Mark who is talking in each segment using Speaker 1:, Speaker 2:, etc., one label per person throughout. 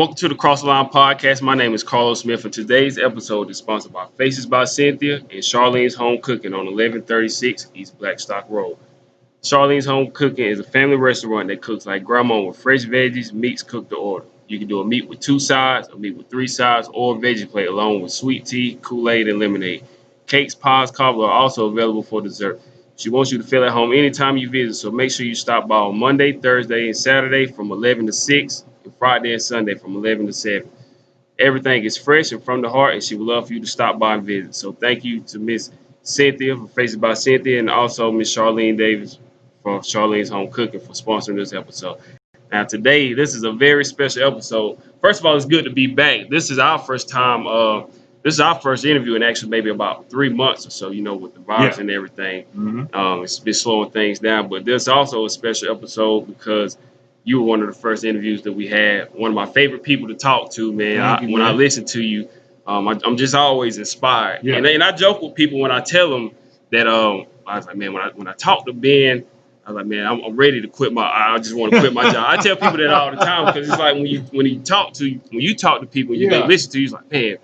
Speaker 1: Welcome to the Cross the Line Podcast. My name is Carlos Smith, and today's episode is sponsored by Faces by Cynthia and Charlene's Home Cooking on 1136 East Blackstock Road. Charlene's Home Cooking is a family restaurant that cooks like grandma with fresh veggies, meats cooked to order. You can do a meat with 2 sides, a meat with 3 sides, or a veggie plate along with sweet tea, Kool-Aid, and lemonade. Cakes, pies, cobbler are also available for dessert. She wants you to feel at home anytime you visit, so make sure you stop by on Monday, Thursday, and Saturday from 11 to 6, and Friday and Sunday from 11 to 7. Everything is fresh and from the heart, and she would love for you to stop by and visit. So thank you to Miss Cynthia for Faces by Cynthia, and also Miss Charlene Davis from Charlene's Home Cooking for sponsoring this episode. Now today, this is a very special episode. First of all, it's good to be back. This is our first time. This is our first interview in actually maybe about 3 months or so. With the virus and everything, it's been slowing things down. But this is also a special episode because you were one of the first interviews that we had. One of my favorite people to talk to, man. When I listen to you, I'm just always inspired.
Speaker 2: Yeah.
Speaker 1: And I joke with people when I tell them that I was like, man, when I talk to Ben, I was like, man, I'm ready to quit I just want to quit my job. I tell people that all the time because it's like when you talk to people, and they listen to you, it's like, man,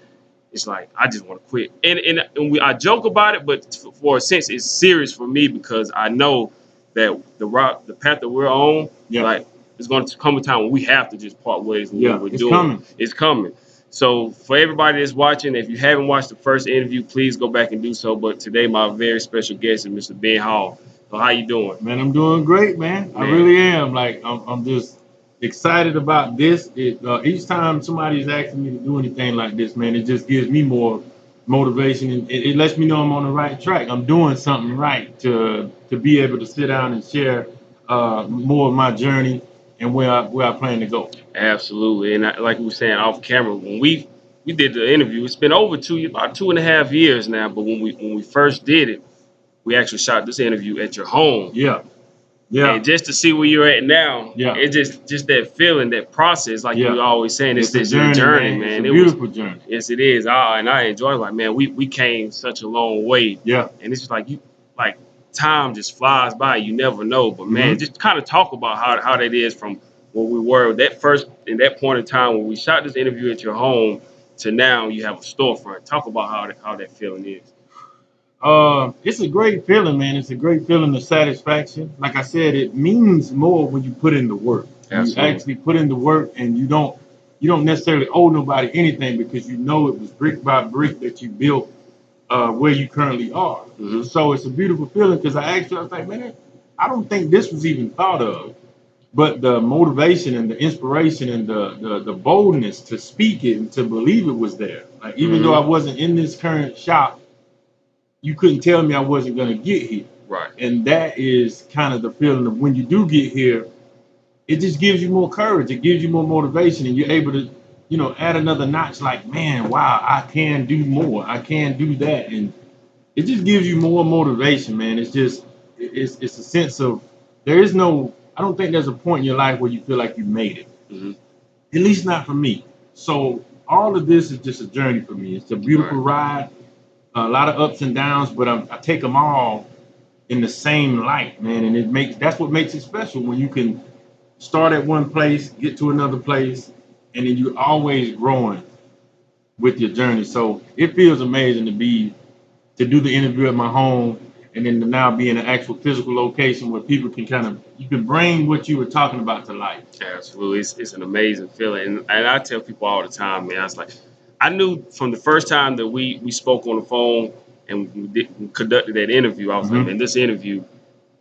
Speaker 1: it's like I just want to quit. And I joke about it, but for a sense, it's serious for me because I know that the path that we're on, like it's going to come a time when we have to just part ways. And what we're doing, it's coming. So for everybody that's watching, if you haven't watched the first interview, please go back and do so. But today, my very special guest is Mr. Ben Hall. So how you doing?
Speaker 2: Man, I'm doing great, man. I really am. Like, I'm just excited about this. Each time somebody's asking me to do anything like this, man, it just gives me more motivation, and it lets me know I'm on the right track. I'm doing something right to be able to sit down and share more of my journey and where I plan to go.
Speaker 1: Absolutely, and like we were saying off camera, when we did the interview, it's been over about 2.5 years now. But when we first did it, we actually shot this interview at your home.
Speaker 2: Yeah.
Speaker 1: And just to see where you're at now,
Speaker 2: Yeah.
Speaker 1: it's just that feeling, that process, like you were always saying, it's this journey, man.
Speaker 2: It's a beautiful journey.
Speaker 1: Yes, it is. And I enjoy it. Like, man, we came such a long way.
Speaker 2: Yeah.
Speaker 1: And it's just like time just flies by. You never know. But man, just kind of talk about how that is from where we were in that point in time when we shot this interview at your home to now you have a storefront. Talk about how that feeling is.
Speaker 2: It's a great feeling, man. It's a great feeling of satisfaction. Like I said, it means more when you put in the work.
Speaker 1: Absolutely.
Speaker 2: You actually put in the work, and you don't necessarily owe nobody anything because you know it was brick by brick that you built where you currently are. So it's a beautiful feeling because I was like, man, I don't think this was even thought of. But the motivation and the inspiration and the boldness to speak it and to believe it was there. Like even though I wasn't in this current shop, you couldn't tell me I wasn't going to get here.
Speaker 1: Right.
Speaker 2: And that is kind of the feeling of when you do get here, it just gives you more courage. It gives you more motivation, and you're able to, add another notch like, man, wow, I can do more. I can do that. And it just gives you more motivation, man. It's just, it's a sense of, I don't think there's a point in your life where you feel like you made it. At least not for me. So all of this is just a journey for me. It's a beautiful ride. A lot of ups and downs, but I take them all in the same light, man. And that's what makes it special when you can start at one place, get to another place, and then you're always growing with your journey. So it feels amazing to do the interview at my home, and then to now be in an actual physical location where people can you can bring what you were talking about to life.
Speaker 1: Absolutely, it's an amazing feeling, and I tell people all the time, man. I was like, I knew from the first time that we spoke on the phone and we conducted that interview, I was like, man, this interview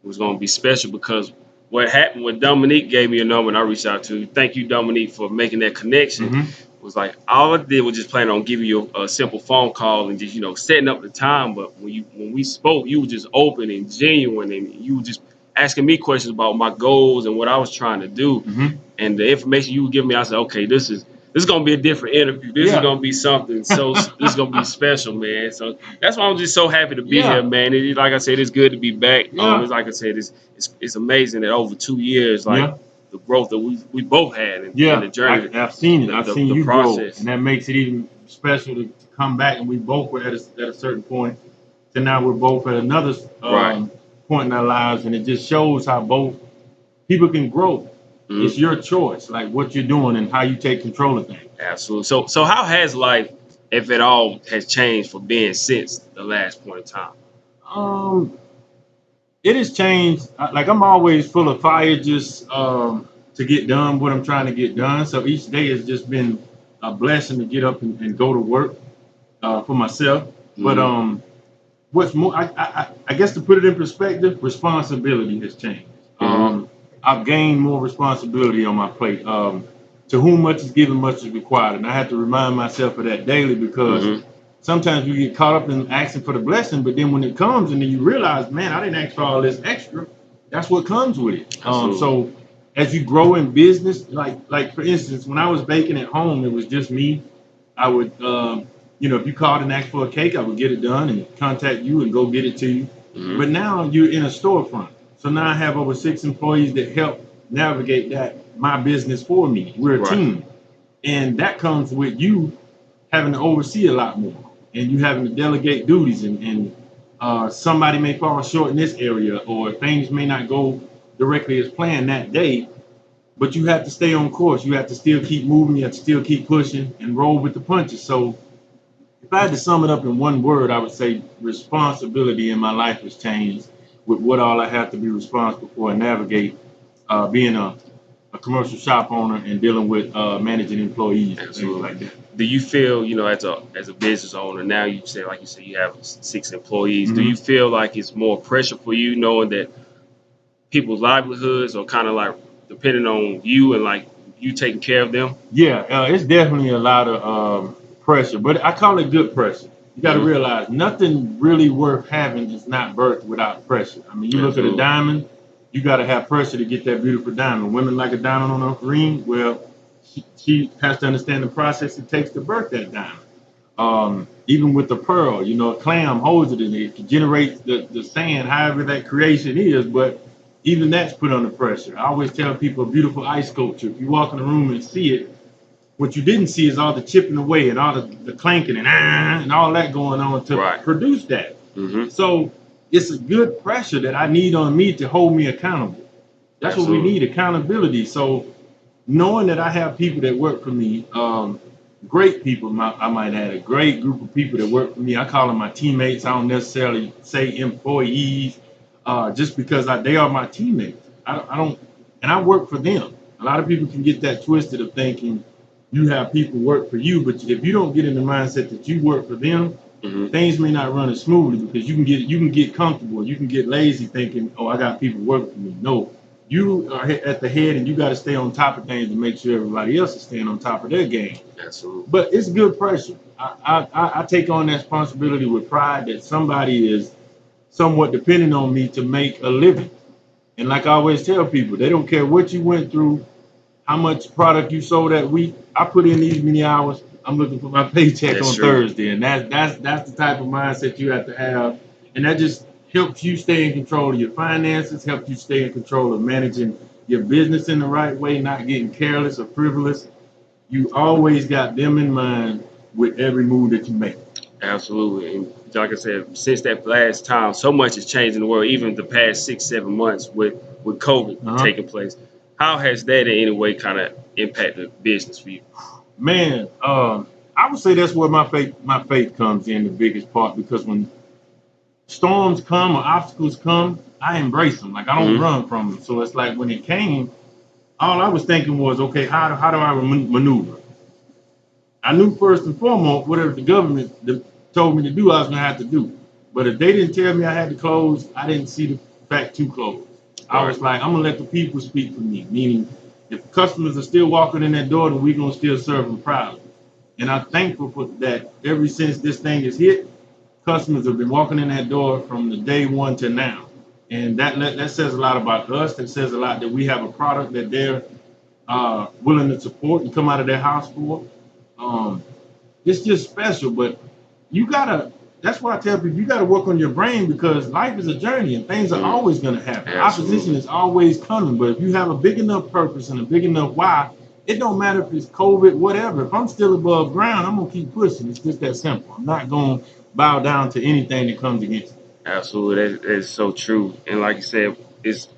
Speaker 1: was going to be special because what happened when Dominique gave me a number and I reached out to you. Thank you, Dominique, for making that connection. It was like all I did was just plan on giving you a simple phone call and just setting up the time. But when we spoke, you were just open and genuine, and you were just asking me questions about my goals and what I was trying to do. And the information you were giving me, I said, okay, this is going to be a different interview. This is going to be something. So this is going to be special, man. So that's why I'm just so happy to be here, man. Like I said, it's good to be back. It's like I said, it's amazing that over 2 years, the growth that we both had in the journey.
Speaker 2: I've seen it. I've seen you
Speaker 1: process.
Speaker 2: Grow, and that makes it even special to come back. And we both were at a certain point. So now we're both at another point in our lives, and it just shows how both people can grow.
Speaker 1: Mhm.
Speaker 2: It's your choice, like what you're doing and how you take control of things.
Speaker 1: Absolutely. So how has life, if at all, has changed for Ben since the last point in time?
Speaker 2: Um, it has changed. Like I'm always full of fire, just to get done what I'm trying to get done. So each day has just been a blessing to get up and go to work for myself. But
Speaker 1: Hmm.
Speaker 2: what's more, I guess to put it in perspective, responsibility has changed.
Speaker 1: Hmm.
Speaker 2: I've gained more responsibility on my plate. To whom much is given, much is required, and I have to remind myself of that daily because
Speaker 1: Hmm.
Speaker 2: sometimes we get caught up in asking for the blessing, but then when it comes and then you realize, man, I didn't ask for all this extra. That's what comes with it.
Speaker 1: Absolutely.
Speaker 2: So as you grow in business, like for instance, when I was baking at home, it was just me. I would, if you called and asked for a cake, I would get it done and contact you and go get it to you.
Speaker 1: Hmm.
Speaker 2: But now you're in a storefront. So now I have over 6 employees that help navigate that my business for me. We're a
Speaker 1: Right.
Speaker 2: team. And that comes with you having to oversee a lot more and you having to delegate duties and somebody may fall short in this area or things may not go directly as planned that day, but you have to stay on course. You have to still keep moving. You have to still keep pushing and roll with the punches. So if I had to sum it up in one word, I would say responsibility in my life has changed with what all I have to be responsible for and navigate being a commercial shop owner and dealing with managing employees and things
Speaker 1: Absolutely.
Speaker 2: like that.
Speaker 1: Do you feel, as a business owner now, you say you have 6 employees. Do you
Speaker 2: Hmm.
Speaker 1: feel like it's more pressure for you knowing that people's livelihoods are kind of like depending on you and like you taking care of them?
Speaker 2: Yeah, it's definitely a lot of pressure, but I call it good pressure. You got to
Speaker 1: Hmm.
Speaker 2: realize nothing really worth having is not birthed without pressure. I mean, you look at a
Speaker 1: Absolutely.
Speaker 2: diamond, you got to have pressure to get that beautiful diamond. Women like a diamond on a ring. Well, she has to understand the process it takes to birth that diamond. Even with the pearl, a clam holds it and it generates the sand, however that creation is, but even that's put under pressure. I always tell people a beautiful ice sculpture, if you walk in the room and see it, what you didn't see is all the chipping away and all the clanking and all that going on to
Speaker 1: Right.
Speaker 2: produce that.
Speaker 1: Hmm.
Speaker 2: So it's a good pressure that I need on me to hold me accountable. That's what we
Speaker 1: Absolutely.
Speaker 2: need, accountability. So knowing that I have people that work for me, great people, I might add, a great group of people that work for me. I call them my teammates. I don't necessarily say employees, just because they are my teammates. I don't, and I work for them. A lot of people can get that twisted of thinking you have people work for you, but if you don't get in the mindset that you work for them,
Speaker 1: Hmm.
Speaker 2: things may not run as smoothly because you can get comfortable, you can get lazy thinking, oh, I got people working for me. No, you are at the head and you got to stay on top of things to make sure everybody else is staying on top of their game.
Speaker 1: Absolutely.
Speaker 2: But it's good pressure. I take on that responsibility with pride that somebody is somewhat depending on me to make a living. And like I always tell people, they don't care what you went through, how much product you sold that week. I put in these many hours. I'm looking for my paycheck
Speaker 1: That's
Speaker 2: on
Speaker 1: true.
Speaker 2: Thursday, and that's the type of mindset you have to have, and that just helps you stay in control of your finances, helps you stay in control of managing your business in the right way, not getting careless or frivolous. You always got them in mind with every move that you make.
Speaker 1: Absolutely. And like I said, since that last time, so much has changed in the world, even the past 6, 7 months with COVID
Speaker 2: Uh-huh.
Speaker 1: taking place. How has that in any way kind of impacted business for you?
Speaker 2: Man, I would say that's where my faith comes in the biggest part because when storms come or obstacles come, I embrace them. Like I don't
Speaker 1: Hmm.
Speaker 2: run from them. So it's like when it came, all I was thinking was, okay, how do I maneuver? I knew first and foremost whatever the government told me to do, I was gonna have to do. But if they didn't tell me I had to close, I didn't see the fact to close. I
Speaker 1: Right.
Speaker 2: was like, I'm gonna let the people speak for me. Meaning, if customers are still walking in that door, then we're gonna still serve them proudly. And I'm thankful for that. Ever since this thing is hit, customers have been walking in that door from the day one to now, and that says a lot about us. That says a lot that we have a product that they're willing to support and come out of their house for. Um, it's just special, but you gotta. That's why I tell people you gotta work on your brain because life is a journey and things are
Speaker 1: Mm.
Speaker 2: always gonna happen. Opposition
Speaker 1: Absolutely.
Speaker 2: is always coming, but if you have a big enough purpose and a big enough why, it don't matter if it's COVID, whatever. If I'm still above ground, I'm gonna keep pushing. It's just that simple. I'm not gonna bow down to anything that comes against me.
Speaker 1: Absolutely. That is so true. And like you said, it's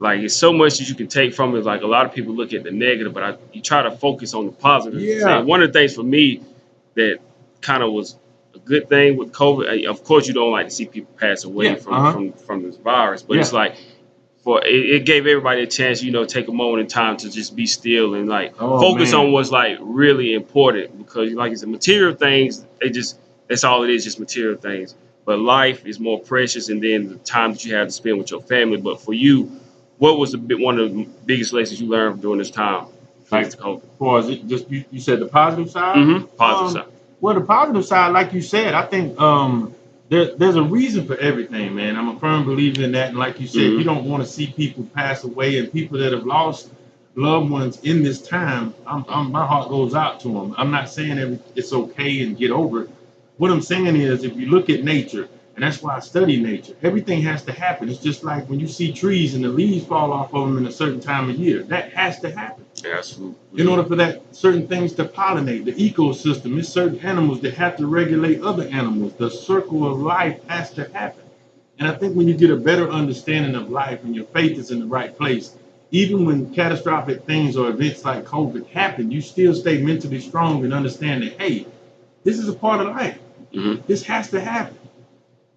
Speaker 1: like it's so much that you can take from it. Like a lot of people look at the negative, but you try to focus on the positive.
Speaker 2: Yeah.
Speaker 1: And one of the things for me that kind of was a good thing with COVID. Of course, you don't like to see people pass away
Speaker 2: Yeah.
Speaker 1: from this virus, but
Speaker 2: Yeah.
Speaker 1: it's like it gave everybody a chance, take a moment in time to just be still and like
Speaker 2: Oh
Speaker 1: focus
Speaker 2: man.
Speaker 1: on what's like really important because like I said, material things that's all it is, just material things. But life is more precious, and then the time that you have to spend with your family. But for you, what was one of the biggest lessons you learned during this time?
Speaker 2: Like,
Speaker 1: Since COVID?
Speaker 2: or is it just you said the positive side?
Speaker 1: Positive side.
Speaker 2: Well, the positive side, like you said, I think there's a reason for everything, man. I'm a firm believer in that. And like you said, you don't want to see people pass away and people that have lost loved ones in this time. My heart goes out to them. I'm not saying it's okay and get over it. What I'm saying is, if you look at nature, and that's why I study nature, everything has to happen. It's just like when you see trees and the leaves fall off of them in a certain time of year. That has to happen.
Speaker 1: Absolutely.
Speaker 2: In order for that certain things to pollinate, the ecosystem, it's certain animals that have to regulate other animals. The circle of life has to happen. And I think when you get a better understanding of life and your faith is in the right place, even when catastrophic things or events like COVID happen, you still stay mentally strong and understand that, hey, this is a part of life. This has to happen.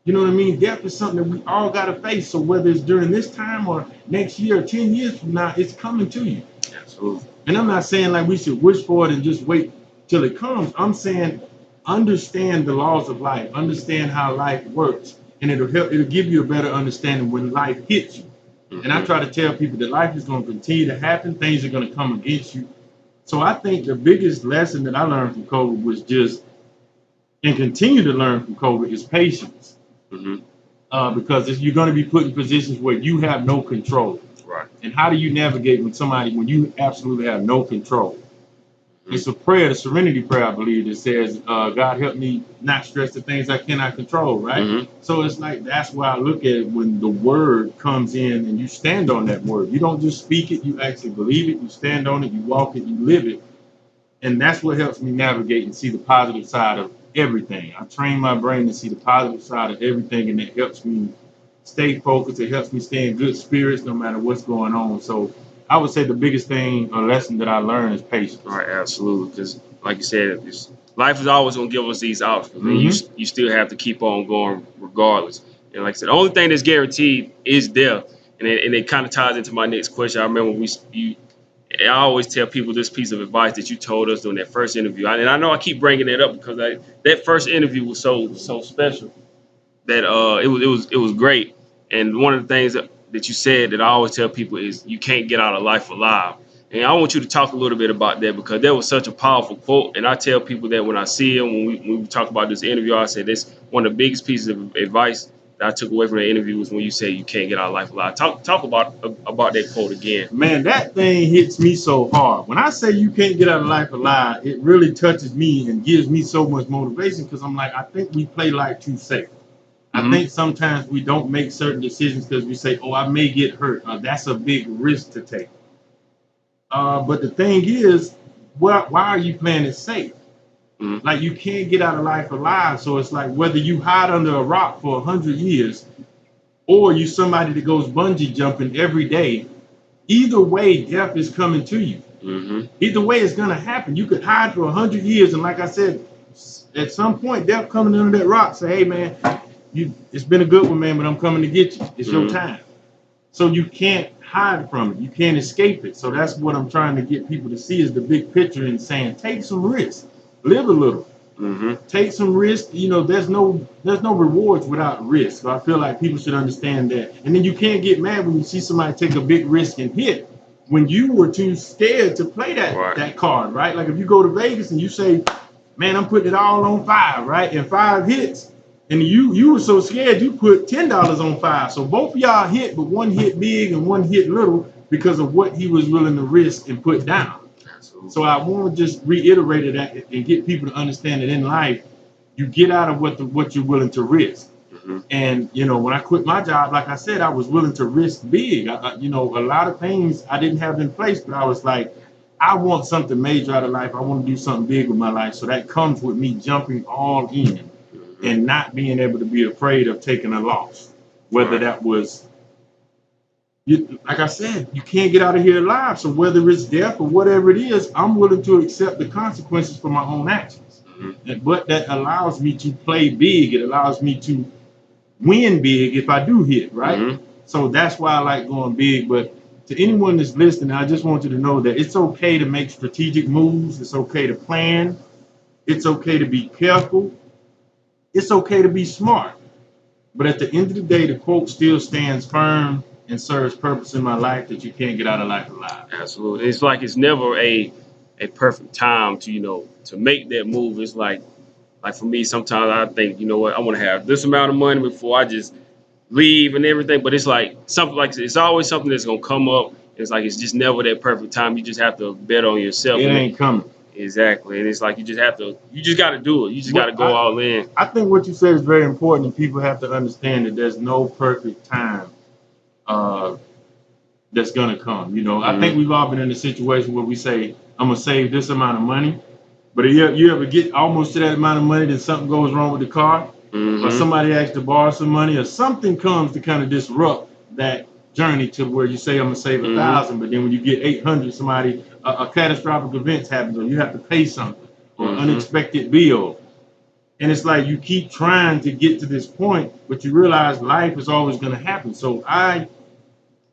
Speaker 2: You know what I mean? Death is something that we all got to face. So whether it's during this time or next year or 10 years from now, it's coming to you.
Speaker 1: Absolutely.
Speaker 2: And I'm not saying like we should wish for it and just wait till it comes. I'm saying understand the laws of life, understand how life works, and it'll give you a better understanding when life hits you. And I try to tell people that life is going to continue to happen, things are going to come against you. So I think the biggest lesson that I learned from COVID was just, and continue to learn from COVID, is patience. Because you're going to be put in positions where you have no control.
Speaker 1: Right.
Speaker 2: And how do you navigate when you absolutely have no control? It's a prayer, the serenity prayer, I believe, that says, God help me not stress the things I cannot control, right? So it's like, that's why I look at it when the word comes in and you stand on that word. You don't just speak it, you actually believe it, you stand on it, you walk it, you live it. And that's what helps me navigate and see the positive side of everything. I train my brain to see the positive side of everything, and it helps me stay focused. It helps me stay in good spirits no matter what's going on. So I would say the biggest thing or lesson that I learned is patience.
Speaker 1: Right, absolutely. Because like you said, life is always going to give us these obstacles, and you still have to keep on going regardless. And like I said, the only thing that's guaranteed is death. And it kind of ties into my next question. I remember I always tell people this piece of advice that you told us during that first interview. And I know I keep bringing it up because that first interview was so special that it was great. And one of the things that you said that I always tell people is you can't get out of life alive. And I want you to talk a little bit about that because that was such a powerful quote. And I tell people that when I see them, when we talk about this interview, I said that's one of the biggest pieces of advice that I took away from the interview was when you say you can't get out of life alive. Talk about that quote again.
Speaker 2: Man, that thing hits me so hard. When I say you can't get out of life alive, it really touches me and gives me so much motivation because I'm like, I think we play life too safe. I think sometimes we don't make certain decisions because we say, oh, I may get hurt. That's a big risk to take. But the thing is, why are you playing it safe? Like, you can't get out of life alive. So it's like whether you hide under a rock for 100 years or you somebody that goes bungee jumping every day, either way, death is coming to you. Either way, it's going to happen. You could hide for 100 years. And like I said, at some point, death coming under that rock, say, hey, man, it's been a good one, man, but I'm coming to get you. It's your time. So you can't hide from it. You can't escape it. So that's what I'm trying to get people to see is the big picture and saying, take some risks, live a little, take some risks. You know, there's no rewards without risk. So I feel like people should understand that. And then you can't get mad when you see somebody take a big risk and hit when you were too scared to play that card, right? Like if you go to Vegas and you say, man, I'm putting it all on 5, right? And 5 hits. And you were so scared you put $10 on 5. So both of y'all hit, but one hit big and one hit little because of what he was willing to risk and put down. So I want to just reiterate that and get people to understand that in life, you get out of what you're willing to risk. And, you know, when I quit my job, like I said, I was willing to risk big. You know, a lot of things I didn't have in place, but I was like, I want something major out of life. I want to do something big with my life. So that comes with me jumping all in. And not being able to be afraid of taking a loss, whether that was like I said, you can't get out of here alive. So whether it's death or whatever it is, I'm willing to accept the consequences for my own actions.
Speaker 1: Mm-hmm.
Speaker 2: But that allows me to play big. It allows me to win big if I do hit, right?
Speaker 1: Mm-hmm.
Speaker 2: So that's why I like going big. But to anyone that's listening, I just want you to know that it's okay to make strategic moves. It's okay to plan. It's okay to be careful. It's okay to be smart. But at the end of the day, the quote still stands firm and serves purpose in my life that you can't get out of life alive.
Speaker 1: Absolutely. It's like it's never a perfect time to to make that move. It's like for me, sometimes I think, you know what, I want to have this amount of money before I just leave and everything. But it's like something like it's always something that's gonna come up. It's like it's just never that perfect time. You just have to bet on yourself.
Speaker 2: It ain't coming.
Speaker 1: Exactly. And it's like you just got to do it. You just got to go all in.
Speaker 2: I think what you said is very important, and people have to understand that there's no perfect time uh, that's gonna come. I think we've all been in a situation where we say, "I'm gonna save this amount of money," but you ever get almost to that amount of money, then something goes wrong with the car, or
Speaker 1: Mm-hmm.
Speaker 2: somebody asks to borrow some money, or something comes to kind of disrupt that journey to where you say, "I'm gonna save 1,000," but then when you get 800, a catastrophic event happens, or you have to pay something, or an unexpected bill. And it's like you keep trying to get to this point, but you realize life is always going to happen. So I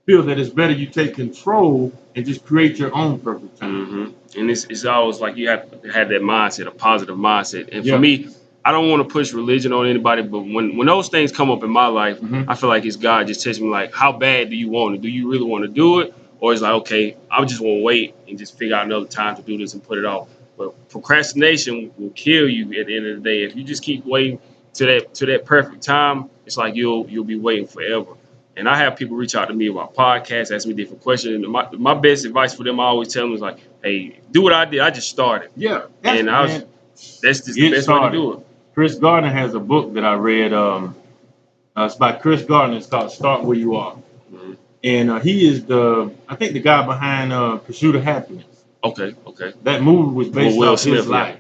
Speaker 2: feel that it's better you take control and just create your own perfect time.
Speaker 1: And it's always like you have to have that mindset, a positive mindset. And for
Speaker 2: Yeah.
Speaker 1: me, I don't want to push religion on anybody, but when those things come up in my life, I feel like it's God just testing me, like, how bad do you want it? Do you really want to do it? Or it's like, okay, I just want to wait and just figure out another time to do this and put it off. But procrastination will kill you at the end of the day. If you just keep waiting to that perfect time, it's like you'll be waiting forever. And I have people reach out to me about podcasts, ask me different questions. And my best advice for them, I always tell them is like, hey, do what I did. I just started.
Speaker 2: Yeah.
Speaker 1: And that's just the
Speaker 2: Get
Speaker 1: best way to
Speaker 2: started.
Speaker 1: do it.
Speaker 2: Chris Gardner has a book that I read. It's by Chris Gardner. It's called Start Where You Are.
Speaker 1: Mhm.
Speaker 2: And he is I think the guy behind Pursuit of Happiness.
Speaker 1: Okay.
Speaker 2: That movie was based
Speaker 1: Will
Speaker 2: off his
Speaker 1: Smith, yeah.
Speaker 2: life.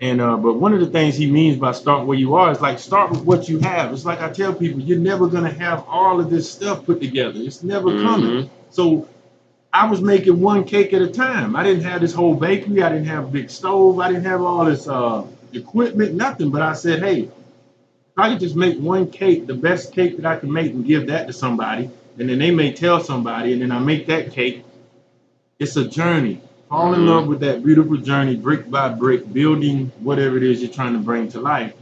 Speaker 2: And but one of the things he means by start where you are is like start with what you have. It's like I tell people, you're never gonna have all of this stuff put together. It's never coming. So I was making one cake at a time. I didn't have this whole bakery. I didn't have a big stove. I didn't have all this equipment, nothing. But I said, hey, if I could just make one cake, the best cake that I can make, and give that to somebody, and then they may tell somebody, and then I make that cake. It's a journey. Fall in love with that beautiful journey, brick by brick, building whatever it is you're trying to bring to life.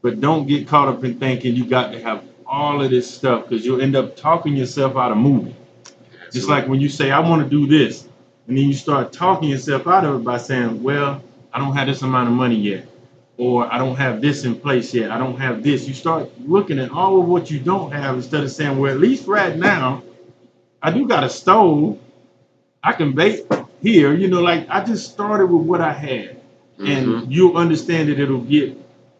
Speaker 2: But don't get caught up in thinking you got to have all of this stuff, because you'll end up talking yourself out of moving. Just like when you say, I want to do this, and then you start talking yourself out of it by saying, well, I don't have this amount of money yet, or I don't have this in place yet, I don't have this. You start looking at all of what you don't have instead of saying, well, at least right now, I do got a stove. I can bake here. Like I just started with what I had. And you'll understand that it'll get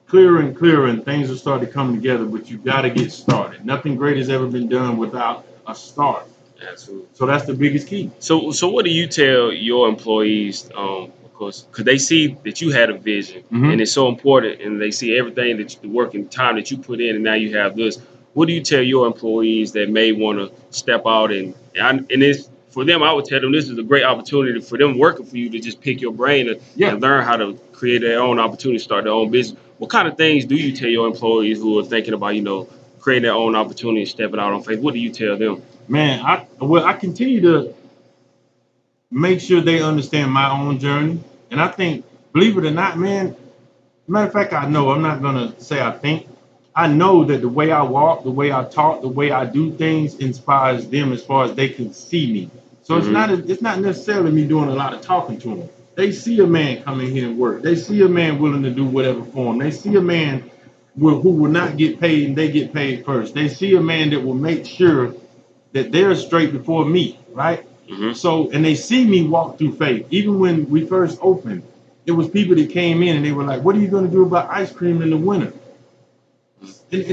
Speaker 2: clearer and clearer, and things will start to come together, but you got to get started. Nothing great has ever been done without a start.
Speaker 1: Absolutely.
Speaker 2: So that's the biggest key.
Speaker 1: So what do you tell your employees? Because they see that you had a vision, and it's so important, and they see everything that the work and time that you put in, and now you have this. What do you tell your employees that may want to step out and it's for them? I would tell them this is a great opportunity for them working for you to just pick your brain and learn how to create their own opportunity, start their own business. What kind of things do you tell your employees who are thinking about creating their own opportunity, stepping out on faith? What do you tell them?
Speaker 2: Man, I continue to make sure they understand my own journey. And I think, believe it or not, man, matter of fact, I know, I'm not going to say I think. I know that the way I walk, the way I talk, the way I do things inspires them as far as they can see me. So it's not necessarily me doing a lot of talking to them. They see a man come in here and work. They see a man willing to do whatever for them. They see a man who will not get paid and they get paid first. They see a man that will make sure that they're straight before me, right? So, and they see me walk through faith. Even when we first opened, it was people that came in and they were like, what are you going to do about ice cream in the winter? And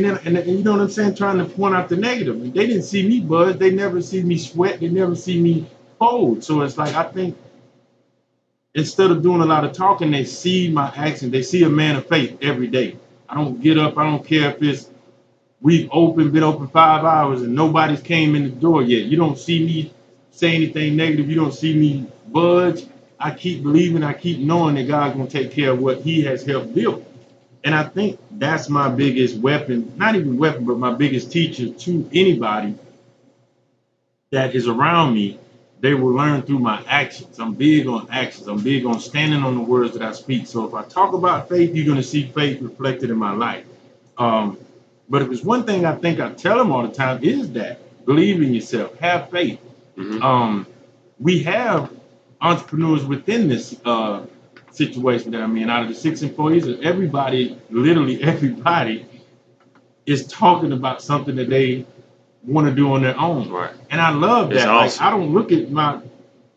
Speaker 2: you know what I'm saying? Trying to point out the negative. They didn't see me buzz. They never see me sweat. They never see me fold. So it's like, I think instead of doing a lot of talking, they see my action. They see a man of faith every day. I don't get up. I don't care if it's We've been open 5 hours, and nobody's came in the door yet. You don't see me say anything negative. You don't see me budge. I keep believing, I keep knowing that God's gonna take care of what He has helped build. And I think that's my biggest weapon, not even weapon, but my biggest teacher to anybody that is around me. They will learn through my actions. I'm big on actions. I'm big on standing on the words that I speak. So if I talk about faith, you're going to see faith reflected in my life. Um, but if it's one thing I think I tell them all the time is that believe in yourself, have faith. We have entrepreneurs within this situation that I'm in. Out of the 6 employees, everybody, literally everybody, is talking about something that they want to do on their own.
Speaker 1: Right.
Speaker 2: And I love
Speaker 1: It's
Speaker 2: that.
Speaker 1: awesome.
Speaker 2: Like I don't look at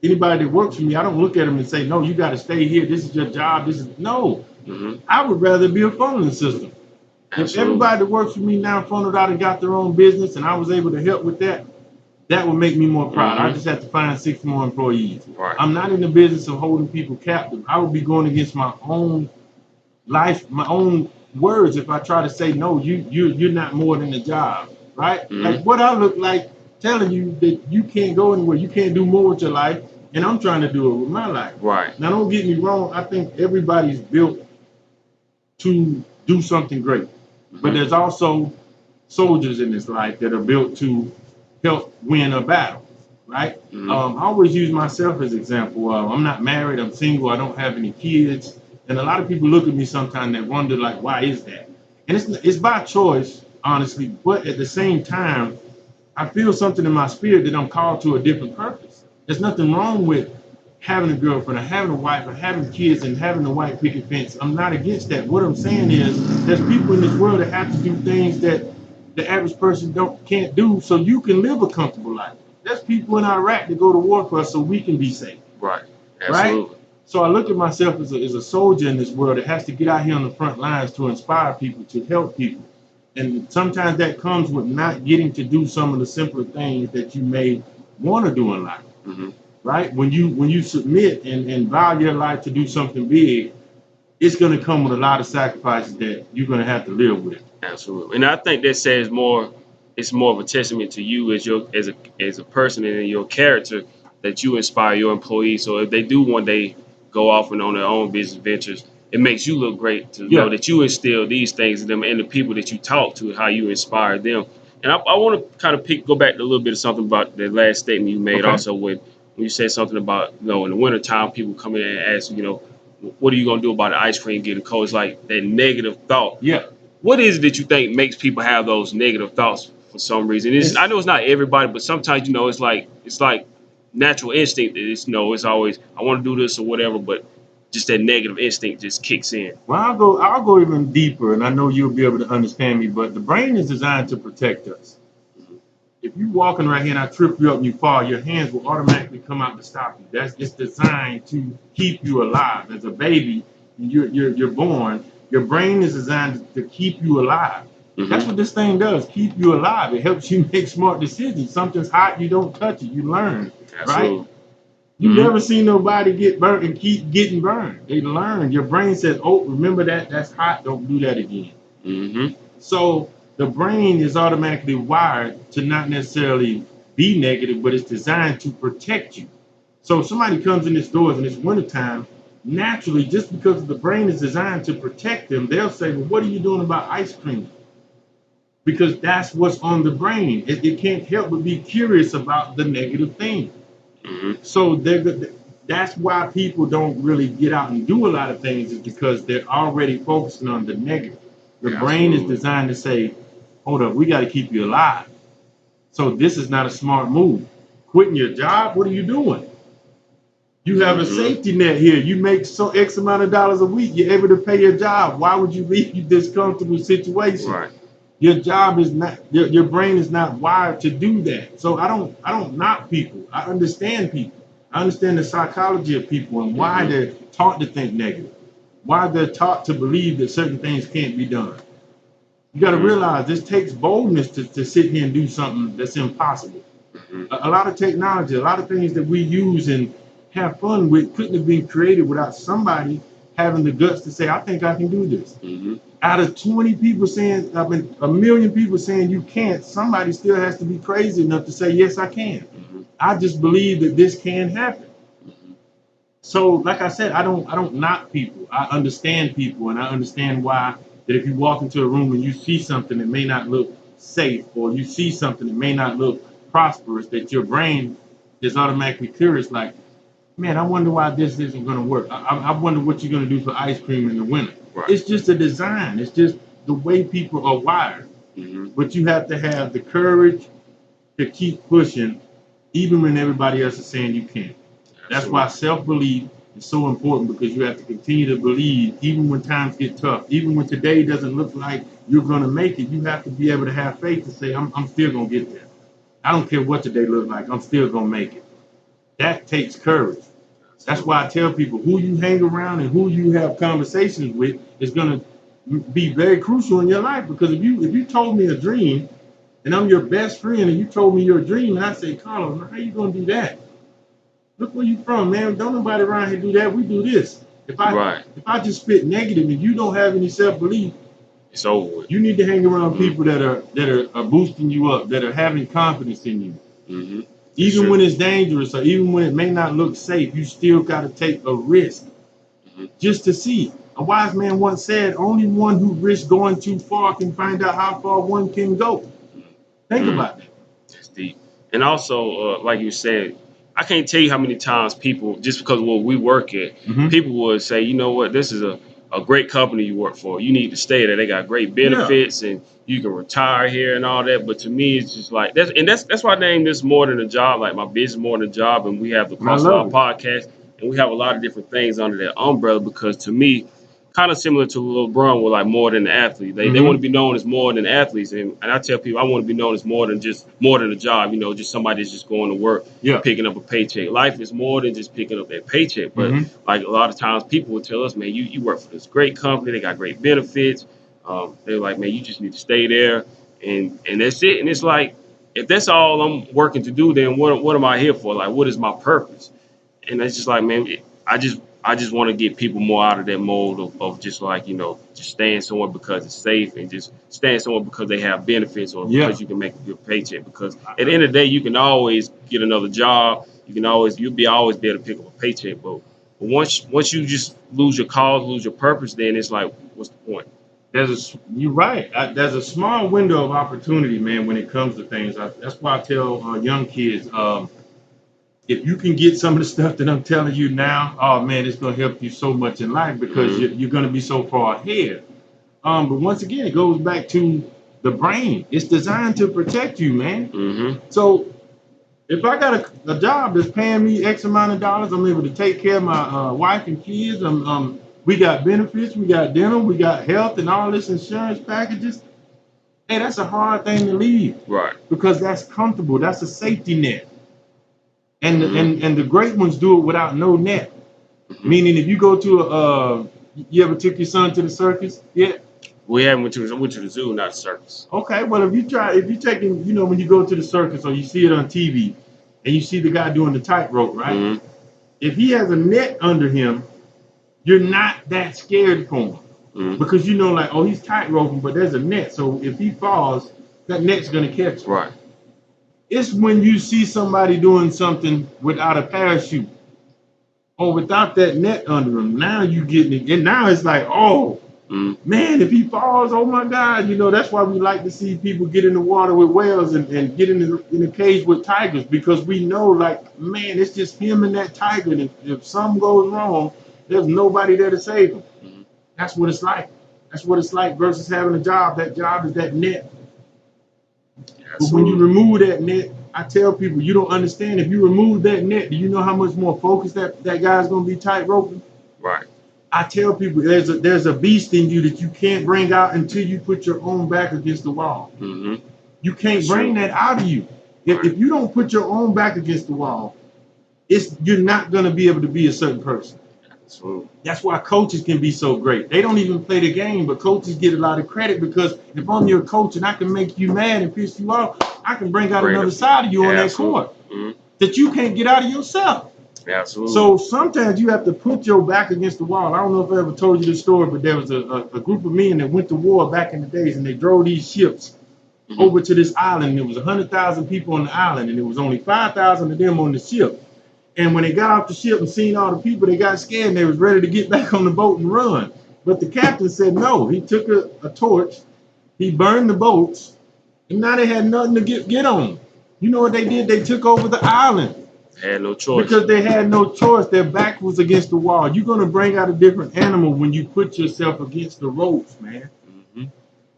Speaker 2: anybody that works for me. I don't look at them and say, no, you got to stay here. This is your job. This is no. I would rather be a funneling system. If
Speaker 1: Absolutely.
Speaker 2: everybody that works for me now funneled out and got their own business, and I was able to help with that, that would make me more proud. I just have to find 6 more employees.
Speaker 1: Right.
Speaker 2: I'm not in the business of holding people captive. I would be going against my own life, my own words if I try to say no. You're not more than a job, right? Like what I look like telling you that you can't go anywhere, you can't do more with your life, and I'm trying to do it with my life.
Speaker 1: Right.
Speaker 2: Now, don't get me wrong. I think everybody's built to do something great, but there's also soldiers in this life that are built to help win a battle, right? I always use myself as an example. I'm not married, I'm single, I don't have any kids, and a lot of people look at me sometimes and wonder, like, why is that? And it's by choice, honestly, but at the same time, I feel something in my spirit that I'm called to a different purpose. There's nothing wrong with having a girlfriend or having a wife or having kids and having a white picket fence. I'm not against that. What I'm saying is there's people in this world that have to do things that the average person can't do so you can live a comfortable life. There's people in Iraq that go to war for us so we can be safe.
Speaker 1: Right. Absolutely.
Speaker 2: Right? So I look at myself as a soldier in this world that has to get out here on the front lines to inspire people, to help people. And sometimes that comes with not getting to do some of the simpler things that you may want to do in life. Right? When you submit and vow your life to do something big, it's going to come with a lot of sacrifices that you're going to have to live with.
Speaker 1: Absolutely. And I think that says more. It's more of a testament to you as a person and in your character that you inspire your employees. So if they do one day go off and on their own business ventures, it makes you look great to know that you instill these things in them and the people that you talk to, how you inspire them. And I want to kind of go back to a little bit of something about the last statement you made. Also when you said something about, in the wintertime, people come in and ask, what are you going to do about the ice cream getting cold? It's like that negative thought.
Speaker 2: Yeah.
Speaker 1: What is it that you think makes people have those negative thoughts for some reason? I know it's not everybody, but sometimes, it's like natural instinct. It's always, I want to do this or whatever, but just that negative instinct just kicks in.
Speaker 2: Well, I'll go even deeper, and I know you'll be able to understand me, but the brain is designed to protect us. If you're walking right here and I trip you up and you fall, your hands will automatically come out to stop you. It's designed to keep you alive. As a baby, you're born, your brain is designed to keep you alive. That's what this thing does, keep you alive. It helps you make smart decisions. Something's hot, you don't touch it, you learn.
Speaker 1: Absolutely.
Speaker 2: Right? You never see nobody get burnt and keep getting burned. They learn. Your brain says, oh, remember that? That's hot. Don't do that again. So the brain is automatically wired to not necessarily be negative, but it's designed to protect you. So if somebody comes in this doors and it's wintertime, naturally, just because the brain is designed to protect them, they'll say, well, what are you doing about ice cream? Because that's what's on the brain. It can't help but be curious about the negative thing. So that's why people don't really get out and do a lot of things, is because they're already focusing on the negative. The brain is designed to say, hold up, we got to keep you alive. So this is not a smart move. Quitting your job, what are you doing? You have a safety net here. You make X amount of dollars a week. You're able to pay your job. Why would you leave this comfortable situation?
Speaker 1: Right.
Speaker 2: Your job is not, your brain is not wired to do that. So I don't knock people. I understand people. I understand the psychology of people and why they're taught to think negative, why they're taught to believe that certain things can't be done. You got to realize this takes boldness to sit here and do something that's impossible. A lot of technology, a lot of things that we use and have fun with couldn't have been created without somebody having the guts to say, I think I can do this.
Speaker 1: Mm-hmm.
Speaker 2: Out of 20 people saying, I mean, a million people saying you can't, somebody still has to be crazy enough to say, yes, I can.
Speaker 1: Mm-hmm.
Speaker 2: I just believe that this can happen.
Speaker 1: Mm-hmm.
Speaker 2: So, like I said, I don't knock people. I understand people, and I understand why that if you walk into a room and you see something that may not look safe, or you see something that may not look prosperous, that your brain is automatically curious, like, man, I wonder why this isn't going to work. I wonder what you're going to do for ice cream in the winter.
Speaker 1: Right.
Speaker 2: It's just a design. It's just the way people are wired.
Speaker 1: Mm-hmm.
Speaker 2: But you have to have the courage to keep pushing, even when everybody else is saying you can't. That's why self-belief is so important, because you have to continue to believe even when times get tough. Even when today doesn't look like you're going to make it, you have to be able to have faith to say, I'm still going to get there. I don't care what today looks like. I'm still going to make it. That takes courage. That's why I tell people who you hang around and who you have conversations with is going to be very crucial in your life. Because if you told me a dream and I'm your best friend and you told me your dream and I say, Carlos, how you going to do that? Look where you from, man. Don't nobody around here do that. We do this. If I just spit negative and you don't have any self-belief,
Speaker 1: it's over with.
Speaker 2: You need to hang around people that are boosting you up, that are having confidence in you.
Speaker 1: Mm-hmm.
Speaker 2: Even when it's dangerous, or even when it may not look safe, you still got to take a risk just to see. A wise man once said, only one who risks going too far can find out how far one can go. Think about that.
Speaker 1: That's deep. And also, like you said, I can't tell you how many times people, just because of where we work at, people would say, you know what, this is a great company you work for. You need to stay there. They got great benefits and you can retire here and all that. But to me, it's just like that's why I named this More Than a Job, like my business More Than a Job, and we have the Crossfire podcast, and we have a lot of different things under that umbrella, because to me, kind of similar to LeBron, with like more than the athlete. They want to be known as more than athletes, and I tell people I want to be known as more than a job. You know, just somebody that's just going to work, picking up a paycheck. Life is more than just picking up that paycheck. But like a lot of times, people will tell us, man, you work for this great company. They got great benefits. They're like, man, you just need to stay there, and that's it. And it's like, if that's all I'm working to do, then what am I here for? Like, what is my purpose? And it's just like, man, I just want to get people more out of that mold of just like, you know, just staying somewhere because it's safe, and just staying somewhere because they have benefits, or because you can make a good paycheck. Because at the end of the day, you can always get another job. You'll be always be able to pick up a paycheck. But once you just lose your cause, lose your purpose, then it's like, what's the point?
Speaker 2: You're right. There's a small window of opportunity, man, when it comes to things. That's why I tell young kids, if you can get some of the stuff that I'm telling you now, oh man, it's going to help you so much in life, because you're going to be so far ahead. But once again, it goes back to the brain. It's designed to protect you, man. So if I got a job that's paying me X amount of dollars, I'm able to take care of my wife and kids. We got benefits, we got dental, we got health, and all this insurance packages. Hey, that's a hard thing to leave,
Speaker 1: right?
Speaker 2: Because that's comfortable. That's a safety net. And the great ones do it without no net. Meaning, if you go to you ever took your son to the circus? Yeah.
Speaker 1: We haven't went to the zoo, not the circus.
Speaker 2: Okay, well, if you're taking, you know, when you go to the circus or you see it on TV, and you see the guy doing the tightrope, right? If he has a net under him, you're not that scared for him, because you know, like, oh, he's tightroping, but there's a net, so if he falls, that net's gonna catch him.
Speaker 1: Right.
Speaker 2: It's when you see somebody doing something without a parachute or without that net under him, now you getting it, and now it's like, oh man, if he falls, oh my God, you know, that's why we like to see people get in the water with whales and get in a cage with tigers, because we know, like, man, it's just him and that tiger, and if something goes wrong, there's nobody there to save him. That's what it's like. That's what it's like versus having a job. That job is that net. But when you remove that net, I tell people, you don't understand. If you remove that net, do you know how much more focused that guy's going to be tight roping?
Speaker 1: Right.
Speaker 2: I tell people there's a beast in you that you can't bring out until you put your own back against the wall. You can't bring that out of you. If you don't put your own back against the wall, you're not going to be able to be a certain person. That's why coaches can be so great. They don't even play the game, but coaches get a lot of credit, because if I'm your coach and I can make you mad and piss you off, I can bring out another side of you on that court that you can't get out of yourself.
Speaker 1: Absolutely.
Speaker 2: So sometimes you have to put your back against the wall. I don't know if I ever told you this story, but there was a group of men that went to war back in the days, and they drove these ships over to this island. And there was 100,000 people on the island, and there was only 5,000 of them on the ship. And when they got off the ship and seen all the people, they got scared and they was ready to get back on the boat and run. But the captain said no. He took a torch, he burned the boats, and now they had nothing to get on. You know what they did? They took over the island.
Speaker 1: Had no choice.
Speaker 2: Because they had no choice. Their back was against the wall. You're going to bring out a different animal when you put yourself against the ropes, man.
Speaker 1: Mhm.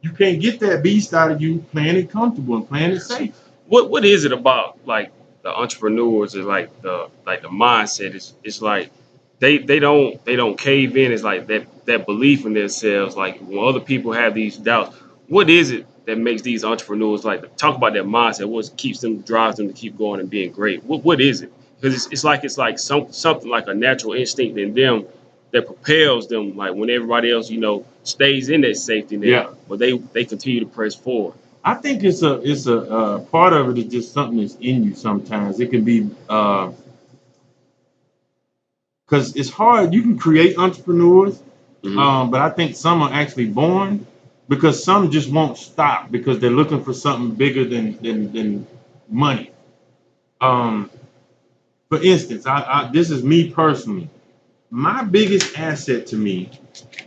Speaker 2: You can't get that beast out of you playing it comfortable and playing it safe.
Speaker 1: What is it about like the entrepreneurs and like the mindset? It's like they don't cave in. It's like that belief in themselves. Like when other people have these doubts, what is it that makes these entrepreneurs like talk about their mindset? What keeps them, drives them to keep going and being great? What is it? Because it's like something like a natural instinct in them that propels them. Like when everybody else stays in that safety net,
Speaker 2: Yeah.
Speaker 1: but they continue to press forward.
Speaker 2: I think it's a part of it is just something that's in you sometimes. It can be because it's hard. You can create entrepreneurs,
Speaker 1: Mhm.
Speaker 2: but I think some are actually born because some just won't stop because they're looking for something bigger than money. Um, for instance, this is me personally. My biggest asset to me,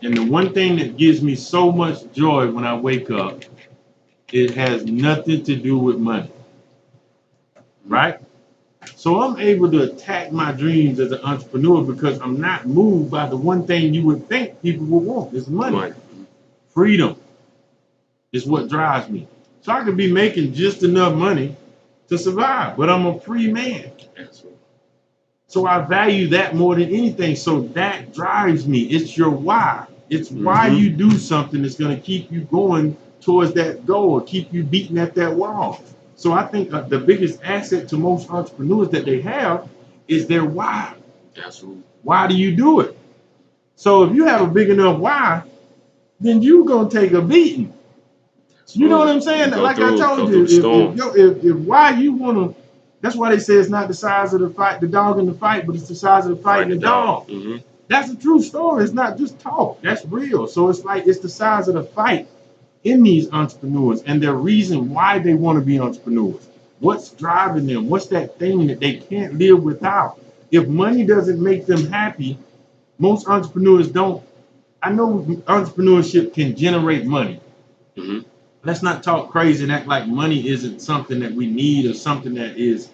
Speaker 2: and the one thing that gives me so much joy when I wake up, it has nothing to do with money, right? So I'm able to attack my dreams as an entrepreneur because I'm not moved by the one thing you would think people would want is money.
Speaker 1: Right.
Speaker 2: Freedom is what drives me. So I could be making just enough money to survive, but I'm a free man.
Speaker 1: Absolutely.
Speaker 2: So I value that more than anything. So that drives me. It's your why. It's why you do something that's going to keep you going towards that goal or keep you beating at that wall. So I think the biggest asset to most entrepreneurs that they have is their why.
Speaker 1: Absolutely.
Speaker 2: Why do you do it? So if you have a big enough why, then you're going to take a beating. You know what I'm saying?
Speaker 1: Go
Speaker 2: Like I
Speaker 1: through,
Speaker 2: told
Speaker 1: go
Speaker 2: you,
Speaker 1: through the storm.
Speaker 2: if why you want to, that's why they say it's not the size of the fight, the dog in the fight, but it's the size of the fight and the dog.
Speaker 1: Mm-hmm.
Speaker 2: That's a true story. It's not just talk. That's real. So it's like it's the size of the fight in these entrepreneurs and their reason why they want to be entrepreneurs. What's driving them? What's that thing that they can't live without? If money doesn't make them happy, most entrepreneurs don't. I know entrepreneurship can generate money.
Speaker 1: Mm-hmm.
Speaker 2: Let's not talk crazy and act like money isn't something that we need or something that is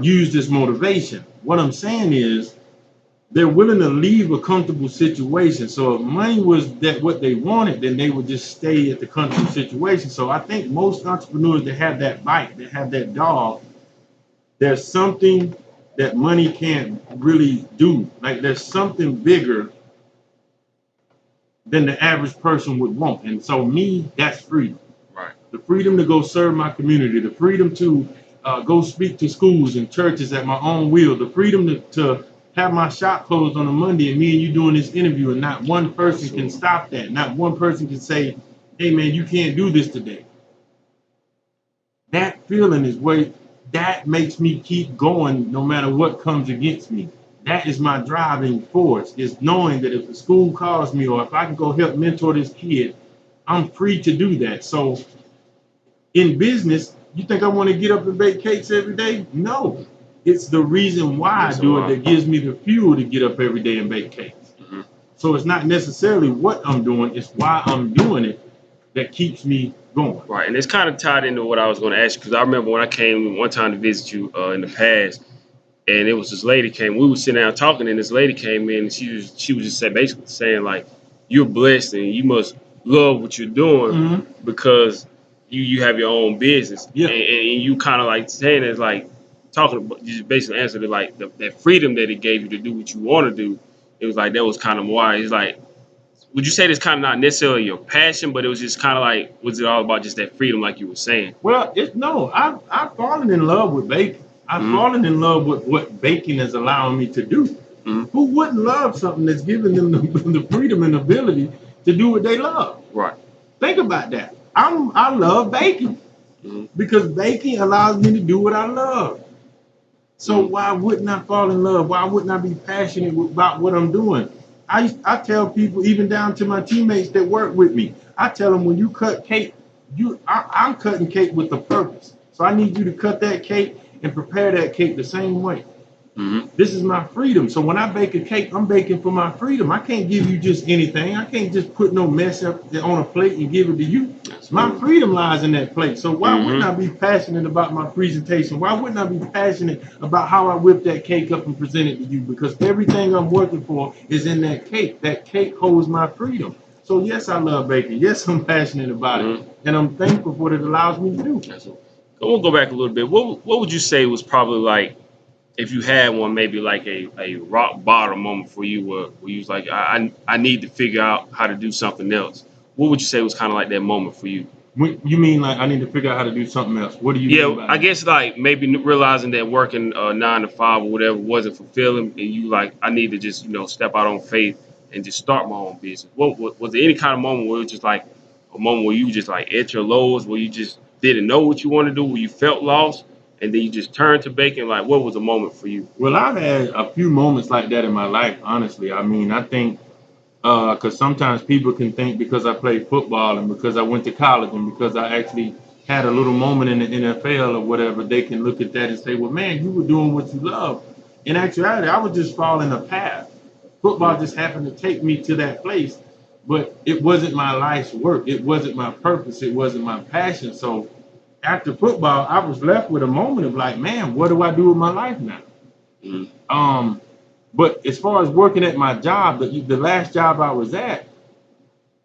Speaker 2: used as motivation. What I'm saying is they're willing to leave a comfortable situation. So if money was that what they wanted, then they would just stay at the comfortable situation. So I think most entrepreneurs that have that bite, that have that dog, there's something that money can't really do. Like there's something bigger than the average person would want. And so me, that's freedom.
Speaker 1: Right.
Speaker 2: The freedom to go serve my community, the freedom to go speak to schools and churches at my own will, the freedom to have my shop closed on a Monday and me and you doing this interview and not one person can stop that. Not one person can say, hey man, you can't do this today. That feeling is what that makes me keep going no matter what comes against me. That is my driving force, is knowing that if the school calls me or if I can go help mentor this kid, I'm free to do that. So in business, you think I want to get up and bake cakes every day? No. It's the reason why I do it that gives me the fuel to get up every day and bake cakes.
Speaker 1: Mm-hmm.
Speaker 2: So it's not necessarily what I'm doing, it's why I'm doing it that keeps me going.
Speaker 1: Right, and it's kind of tied into what I was going to ask you because I remember when I came one time to visit you in the past, and it was this lady came. We were sitting down talking, and this lady came in, and she was just basically saying like, "You're blessed, and you must love what you're doing because you have your own business."
Speaker 2: Yeah.
Speaker 1: And you kind of like saying it's like talking about just basically answered it like that freedom that it gave you to do what you want to do. It was like that was kind of why. It's like, would you say that's kind of not necessarily your passion, but it was just kind of like, was it all about just that freedom, like you were saying?
Speaker 2: Well, I've fallen in love with baking. I've fallen in love with what baking is allowing me to do. Who wouldn't love something that's giving them the freedom and ability to do what they love?
Speaker 1: Right.
Speaker 2: Think about that. I love baking because baking allows me to do what I love. So why wouldn't I fall in love? Why wouldn't I be passionate about what I'm doing? I tell people, even down to my teammates that work with me, I tell them when you cut cake, I'm cutting cake with a purpose. So I need you to cut that cake and prepare that cake the same way.
Speaker 1: Mm-hmm.
Speaker 2: This is my freedom. So when I bake a cake, I'm baking for my freedom. I can't give you just anything. I can't just put no mess up on a plate and give it to you. My freedom lies in that plate. So why wouldn't I be passionate about my presentation? Why wouldn't I be passionate about how I whip that cake up and present it to you? Because everything I'm working for is in that cake. That cake holds my freedom. So yes, I love baking. Yes, I'm passionate about it. And I'm thankful for what it allows me to do.
Speaker 1: We'll go back a little bit. What would you say was probably like, if you had one, maybe like a rock bottom moment for you where you was like, I need to figure out how to do something else. What would you say was kind of like that moment for you?
Speaker 2: You mean like I need to figure out how to do something else? What do you mean by
Speaker 1: I
Speaker 2: that?
Speaker 1: guess like maybe realizing that working 9 to 5 or whatever wasn't fulfilling, and you like, I need to just step out on faith and just start my own business. What was there any kind of moment where it was just like a moment where you just like at your lowest, where you just didn't know what you wanted to do, where you felt lost, and then you just turned to baking? Like, what was the moment for you?
Speaker 2: Well, I've had a few moments like that in my life, honestly. I mean, I think because sometimes people can think because I played football and because I went to college and because I actually had a little moment in the NFL or whatever, they can look at that and say, well, man, you were doing what you love. In actuality, I was just following a path. Football just happened to take me to that place, but it wasn't my life's work. It wasn't my purpose. It wasn't my passion. So after football, I was left with a moment of like, man, what do I do with my life now?
Speaker 1: Mhm.
Speaker 2: But as far as working at my job, the last job I was at,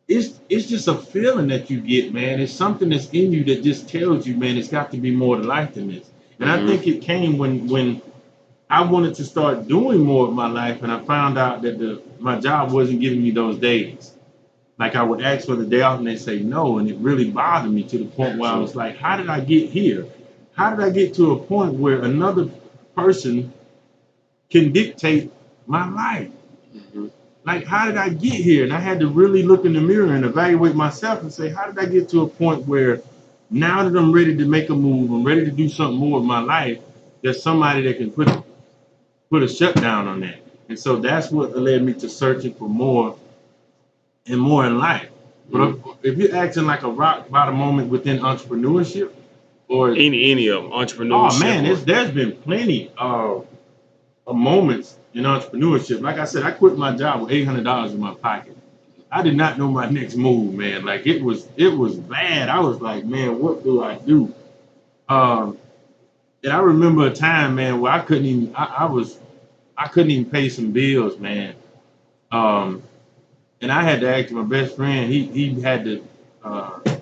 Speaker 2: it's just a feeling that you get, man. It's something that's in you that just tells you, man, it's got to be more to life than this. And I think it came when I wanted to start doing more of my life, and I found out that my job wasn't giving me those days. Like I would ask for the day off, and they say no, and it really bothered me to the point where I was like, how did I get here? How did I get to a point where another person can dictate my life? Like, how did I get here? And I had to really look in the mirror and evaluate myself and say, how did I get to a point where now that I'm ready to make a move, I'm ready to do something more with my life, there's somebody that can put a shutdown on that. And so that's what led me to searching for more and more in life. But if you're acting like a rock bottom moment within entrepreneurship, or
Speaker 1: Any of them,
Speaker 2: oh
Speaker 1: entrepreneurship.
Speaker 2: man, there's been plenty of moments in entrepreneurship. Like I said, I quit my job with $800 in my pocket. I did not know my next move, man. Like it was bad. I was like, man, what do I do? Um, and I remember a time, man, where I couldn't even pay some bills, man. Um, and I had to ask my best friend. He had to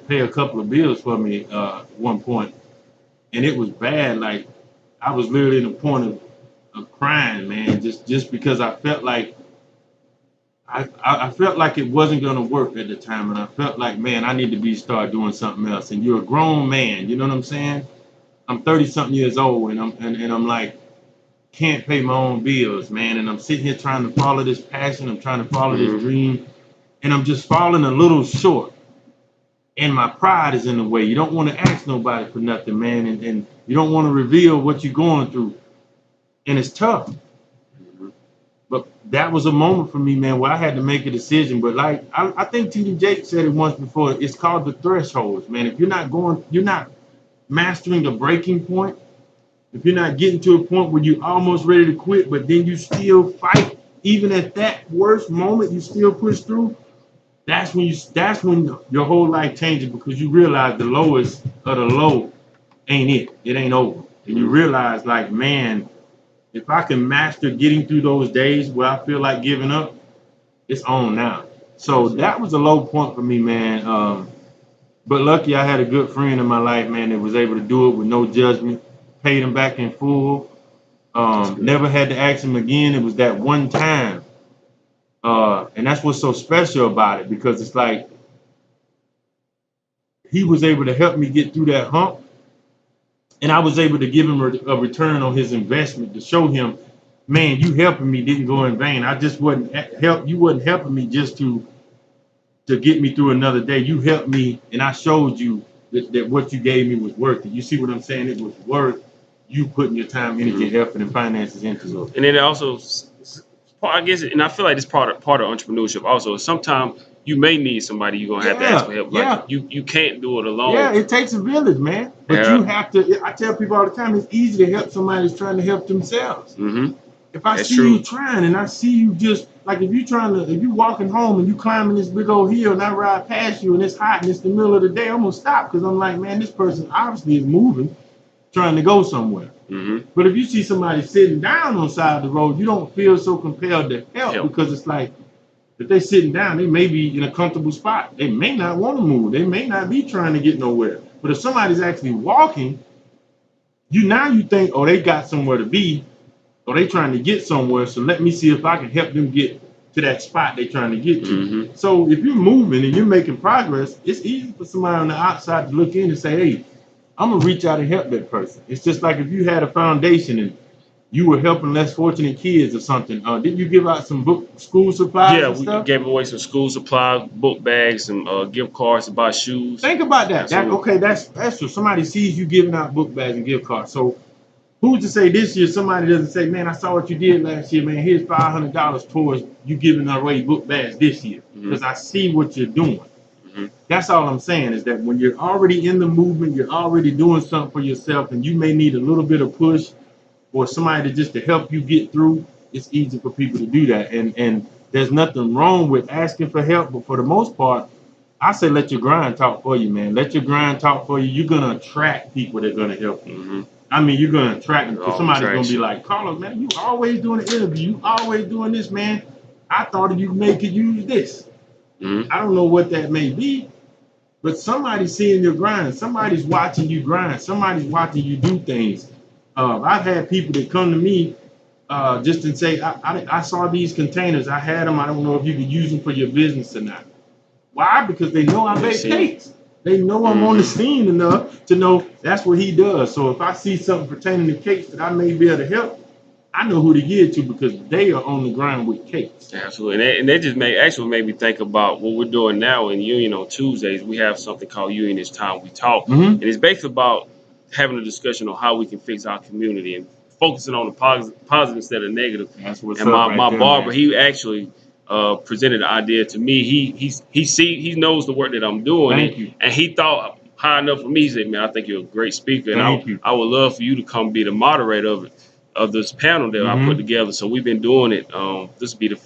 Speaker 2: pay a couple of bills for me at one point, and it was bad. Like I was literally in the point of crying, man, just because I felt like I felt like it wasn't gonna work at the time, and I felt like, man, I need to start doing something else. And you're a grown man, you know what I'm saying? I'm 30 something years old, and I'm like, can't pay my own bills, man. And I'm sitting here trying to follow this passion, I'm trying to follow this dream, and I'm just falling a little short. And my pride is in the way. You don't want to ask nobody for nothing, man, and you don't want to reveal what you're going through. And it's tough. But that was a moment for me, man, where I had to make a decision. But like I think TD Jake said it once before, it's called the thresholds, man. If you're not mastering a breaking point, if you're not getting to a point where you're almost ready to quit, but then you still fight, even at that worst moment, you still push through. That's when your whole life changes, because you realize the lowest of the low ain't it. It ain't over. And you realize, like, man, if I can master getting through those days where I feel like giving up, it's on now. So that was a low point for me, man. But lucky I had a good friend in my life, man, that was able to do it with no judgment, paid him back in full. Never had to ask him again. It was that one time. And that's what's so special about it, because it's like he was able to help me get through that hump. And I was able to give him a return on his investment to show him, man, you helping me didn't go in vain. I just you wasn't helping me just to get me through another day. You helped me, and I showed you that what you gave me was worth it. You see what I'm saying? It was worth you putting your time, energy, effort, and finances into it.
Speaker 1: And then also, I guess, and I feel like this part of entrepreneurship also. Sometimes you may need somebody you're gonna have to ask
Speaker 2: Yeah,
Speaker 1: for help. Like
Speaker 2: yeah,
Speaker 1: you can't do it
Speaker 2: yeah.
Speaker 1: alone.
Speaker 2: It takes a village, man. But you
Speaker 1: Yeah.
Speaker 2: have to. I tell people all the time, it's easy to help somebody who's trying to help themselves.
Speaker 1: Mm-hmm.
Speaker 2: If I
Speaker 1: That's
Speaker 2: see you
Speaker 1: true.
Speaker 2: trying and I see you just like if you walking home and you climbing this big old hill and I ride past you and it's hot and it's the middle of the day, I'm gonna stop because I'm like, man, this person obviously is moving, trying to go somewhere.
Speaker 1: Mm-hmm.
Speaker 2: But if you see somebody sitting down on the side of the road, you don't feel so compelled to help
Speaker 1: Help.
Speaker 2: because it's like if they're sitting down, they may be in a comfortable spot. They may not want to move. They may not be trying to get nowhere. But if somebody's actually walking, you think, oh, they got somewhere to be, or they trying to get somewhere. So let me see if I can help them get to that spot they're trying to get to.
Speaker 1: Mm-hmm.
Speaker 2: So if you're moving and you're making progress, it's easy for somebody on the outside to look in and say, hey, I'm gonna reach out and help that person. It's just like if you had a foundation and you were helping less fortunate kids or something. Didn't you give out some school supplies
Speaker 1: Yeah,
Speaker 2: and
Speaker 1: we
Speaker 2: stuff?
Speaker 1: gave away some school supplies, book bags, some gift cards to buy shoes.
Speaker 2: Think about that.
Speaker 1: Absolutely.
Speaker 2: That's special. Somebody sees you giving out book bags and gift cards. So who's to say this year somebody doesn't say, man, I saw what you did last year, man. Here's $500 towards you giving away book bags this year because I see what you're doing.
Speaker 1: Mm-hmm.
Speaker 2: That's all I'm saying is that when you're already in the movement, you're already doing something for yourself, and you may need a little bit of push or somebody to help you get through. It's easy for people to do that, and there's nothing wrong with asking for help. But for the most part, I say let your grind talk for you, man. Let your grind talk for you. You're gonna attract people that are gonna help you.
Speaker 1: Mm-hmm.
Speaker 2: I mean, you're gonna attract them because
Speaker 1: All
Speaker 2: somebody's gonna be
Speaker 1: traction.
Speaker 2: like, Carlos, man, you always doing an interview. You always doing this, man. I thought you could use this.
Speaker 1: Mm-hmm.
Speaker 2: I don't know what that may be, but somebody's seeing your grind. Somebody's watching you grind. Somebody's watching you do things. I've had people that come to me just to say, I saw these containers. I had them. I don't know if you could use them for your business or not. Why? Because they know I make cakes. They know I'm on the scene enough to know that's what he does. So if I see something pertaining to cakes that I may be able to help, I know who to give it to because they are on the ground with cakes.
Speaker 1: Absolutely, and that just made me think about what we're doing now in Union on Tuesdays. We have something called Union It's Time We Talk, and it's basically about having a discussion on how we can fix our community and focusing on the positive instead of negative.
Speaker 2: That's what's
Speaker 1: And
Speaker 2: up
Speaker 1: my,
Speaker 2: right
Speaker 1: my
Speaker 2: there,
Speaker 1: barber,
Speaker 2: man.
Speaker 1: he actually presented the idea to me. He knows the work that I'm doing,
Speaker 2: Thank you.
Speaker 1: and he thought high enough for me. He said, "Man, I think you're a great speaker, and
Speaker 2: Thank you.
Speaker 1: I would love for you to come be the moderator of this panel that I put together." So we've been doing it. This will be the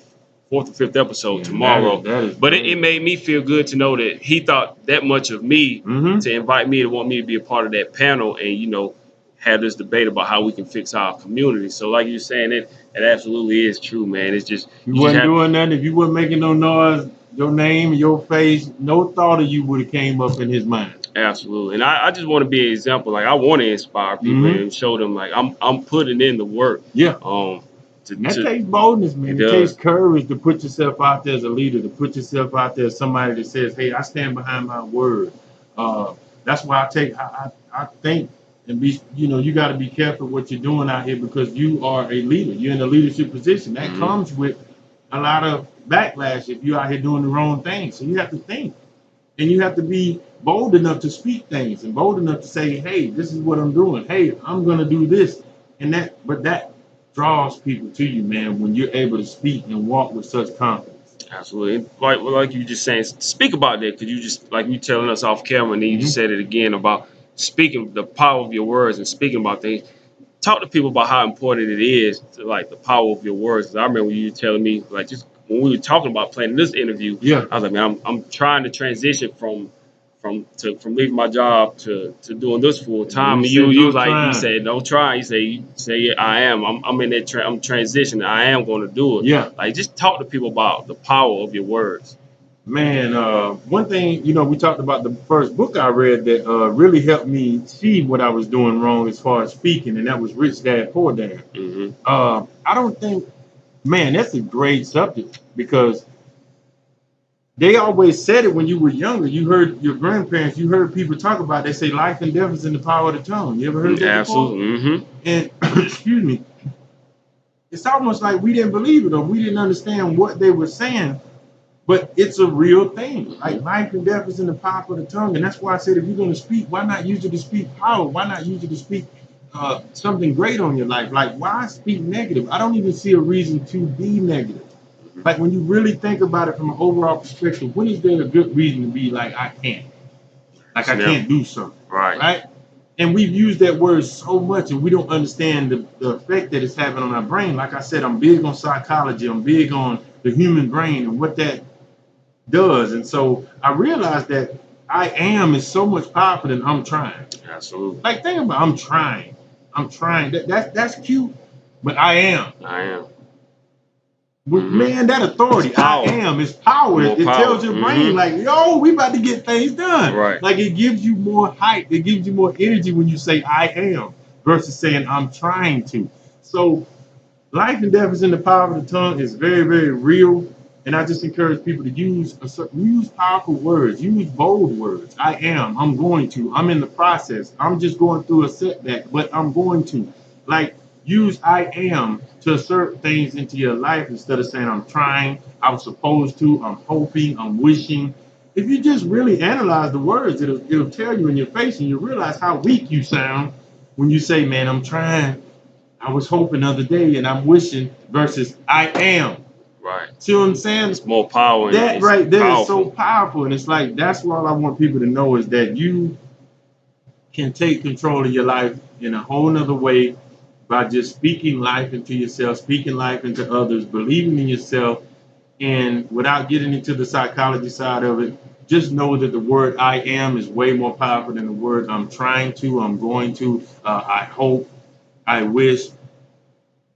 Speaker 1: fourth or fifth episode tomorrow.
Speaker 2: That is
Speaker 1: But it made me feel good to know that he thought that much of me to invite me to want me to be a part of that panel and have this debate about how we can fix our community. So like you're saying, it absolutely is true, man. It's just
Speaker 2: you
Speaker 1: just
Speaker 2: wasn't
Speaker 1: have
Speaker 2: doing nothing. If you wasn't making no noise, your name, your face, no thought of you would have came up in his mind.
Speaker 1: absolutely. And I just want to be an example. Like I want to inspire people and show them like I'm putting in the work.
Speaker 2: Yeah.
Speaker 1: To,
Speaker 2: And that
Speaker 1: to
Speaker 2: takes boldness, man.
Speaker 1: It
Speaker 2: It takes
Speaker 1: does.
Speaker 2: courage to put yourself out there as a leader, to put yourself out there as somebody that says, hey, I stand behind my word. That's why I think and be, you got to be careful what you're doing out here because you are a leader. You're in a leadership position. That comes with a lot of backlash if you're out here doing the wrong thing. So you have to think. And you have to be bold enough to speak things and bold enough to say, hey, this is what I'm doing. Hey, I'm going to do this. But that draws people to you, man, when you're able to speak and walk with such confidence.
Speaker 1: Absolutely. Like you just saying, speak about that because you just like you telling us off camera, and then you just said it again about speaking the power of your words and speaking about things. Talk to people about how important it is to like the power of your words. 'Cause I remember when you were telling me like just when we were talking about planning this interview,
Speaker 2: Yeah.
Speaker 1: I was like, man, I'm trying to transition from leaving my job to doing this full time. And you said don't try. You say yeah, I am. I'm in that I'm transitioning. I am going to do it.
Speaker 2: Yeah.
Speaker 1: Like just talk to people about the power of your words.
Speaker 2: Man, one thing, we talked about the first book I read that really helped me see what I was doing wrong as far as speaking, and that was Rich Dad Poor Dad. I don't think, man, that's a great subject because they always said it when you were younger. You heard your grandparents, you heard people talk about it. They say life and death is in the power of the tongue. You ever heard that before?
Speaker 1: Absolutely.
Speaker 2: And excuse me, it's almost like we didn't believe it or we didn't understand what they were saying. But it's a real thing. Like life and death is in the power of the tongue. And that's why I said if you're going to speak, why not use it to speak power? Why not use it to speak something great on your life. Like, why speak negative? I don't even see a reason to be negative. Like, when you really think about it from an overall perspective, when is there a good reason to be like, I can't? Like, I
Speaker 1: Yeah.
Speaker 2: can't do something,
Speaker 1: Right.
Speaker 2: right? And we've used that word so much, and we don't understand the effect that it's having on our brain. Like I said, I'm big on psychology. I'm big on the human brain and what that does. And so I realized that I am is so much powerful than I'm trying.
Speaker 1: Absolutely.
Speaker 2: Like, think about I'm trying. I'm trying. That's cute, but I am.
Speaker 1: I am.
Speaker 2: Man, that authority,
Speaker 1: It's power.
Speaker 2: I am, is power.
Speaker 1: More
Speaker 2: It
Speaker 1: power.
Speaker 2: tells your brain, like, yo, we about to get things done.
Speaker 1: Right.
Speaker 2: Like, it gives you more hype. It gives you more energy when you say I am versus saying I'm trying to. So life and death is in the power of the tongue. Is very, very real. And I just encourage people to use powerful words, use bold words. I am, I'm going to, I'm in the process, I'm just going through a setback, but I'm going to. Like, use I am to assert things into your life instead of saying I'm trying, I was supposed to, I'm hoping, I'm wishing. If you just really analyze the words, it'll tell you in your face, and you realize how weak you sound when you say, man, I'm trying, I was hoping the other day, and I'm wishing, versus I am.
Speaker 1: Right.
Speaker 2: See what I'm saying?
Speaker 1: It's more power.
Speaker 2: That right there is so
Speaker 1: powerful.
Speaker 2: powerful. And it's like, that's what I want people to know, is that you can take control of your life in a whole nother way by just speaking life into yourself, speaking life into others, believing in yourself. And without getting into the psychology side of it, just know that the word I am is way more powerful than the word I'm trying to, I'm going to, I hope, I wish.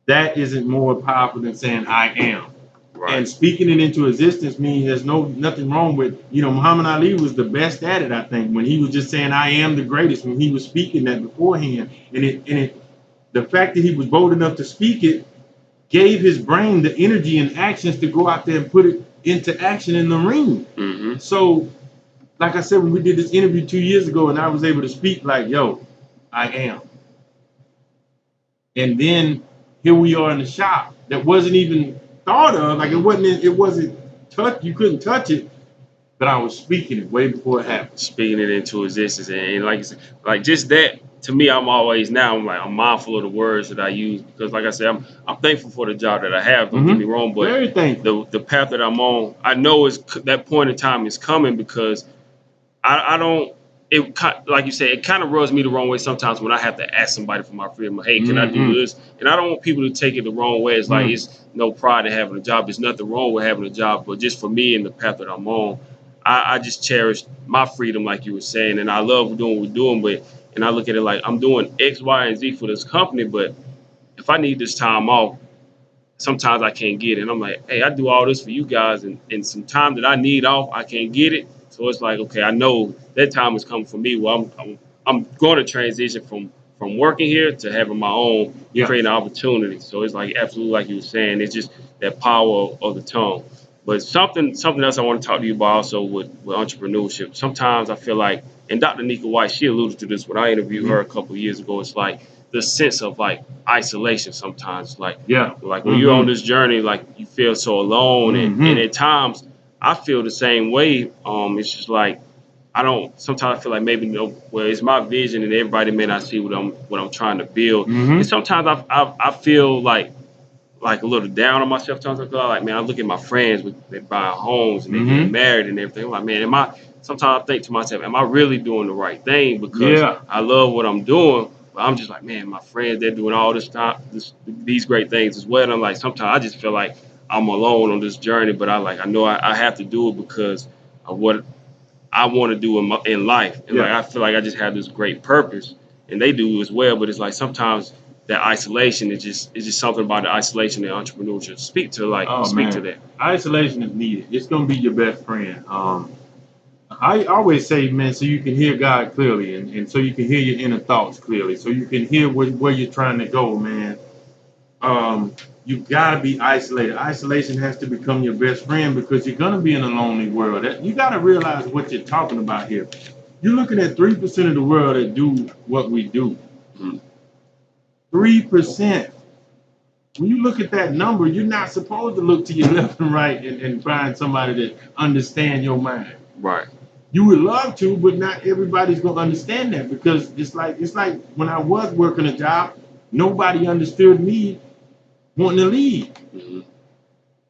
Speaker 2: That isn't more powerful than saying I am.
Speaker 1: Right.
Speaker 2: And speaking it into existence means there's nothing wrong with, Muhammad Ali was the best at it, I think, when he was just saying I am the greatest, when he was speaking that beforehand. And the fact that he was bold enough to speak it gave his brain the energy and actions to go out there and put it into action in the ring.
Speaker 1: Mm-hmm.
Speaker 2: So, like I said, when we did this interview 2 years ago and I was able to speak like, yo, I am. And then here we are in the shop that wasn't even thought of, like it wasn't touch, you couldn't touch it, but I was speaking it way before it happened.
Speaker 1: Speaking it into existence, and like you said, like just that to me, I'm always now I'm mindful of the words that I use, because like I said, I'm thankful for the job that I have. Don't get me wrong, but
Speaker 2: Very thankful.
Speaker 1: the path that I'm on, I know is that point in time is coming, because I don't. It like you said, it kind of rubs me the wrong way sometimes when I have to ask somebody for my freedom. Hey, can I do this? And I don't want people to take it the wrong way. It's like it's no pride in having a job. There's nothing wrong with having a job, but just for me and the path that I'm on, I just cherish my freedom, like you were saying, and I love doing what we're doing. But and I look at it like I'm doing X, Y, and Z for this company, but if I need this time off, sometimes I can't get it. And I'm like, hey, I do all this for you guys, and some time that I need off, I can't get it. So it's like, okay, I know that time is coming for me. Well, I'm going to transition from working here to having my own, creating opportunity. So it's like absolutely like you were saying, it's just that power of the tongue. But something else I want to talk to you about also with entrepreneurship. Sometimes I feel like, and Dr. Nika White, she alluded to this when I interviewed her a couple of years ago. It's like the sense of like isolation sometimes. Like when you're on this journey, like you feel so alone, and at times I feel the same way. It's just like sometimes I feel like maybe well, it's my vision and everybody may not see what I'm trying to build. And sometimes I feel like a little down on myself. Sometimes I feel like, man, I look at my friends they're buying homes and they're getting married and everything. I'm like, man, sometimes I think to myself, am I really doing the right thing? Because I love what I'm doing. But I'm just like, man, my friends, they're doing all these great things as well. And I'm like, sometimes I just feel like I'm alone on this journey, but I know I have to do it because of what I want to do in life. And like, I feel like I just have this great purpose, and they do as well. But it's like sometimes that isolation is just something about the isolation that entrepreneurs should speak to that.
Speaker 2: Isolation is needed. It's gonna be your best friend. I always say, man, so you can hear God clearly, and so you can hear your inner thoughts clearly, so you can hear where you're trying to go, man. You gotta be isolated. Isolation has to become your best friend, because you're gonna be in a lonely world. You gotta realize what you're talking about here. You're looking at 3% of the world that do what we do. 3%. When you look at that number, you're not supposed to look to your left and right and find somebody that understand your mind.
Speaker 1: Right.
Speaker 2: You would love to, but not everybody's gonna understand that because it's like when I was working a job, nobody understood me wanting to leave.
Speaker 1: Mm-hmm.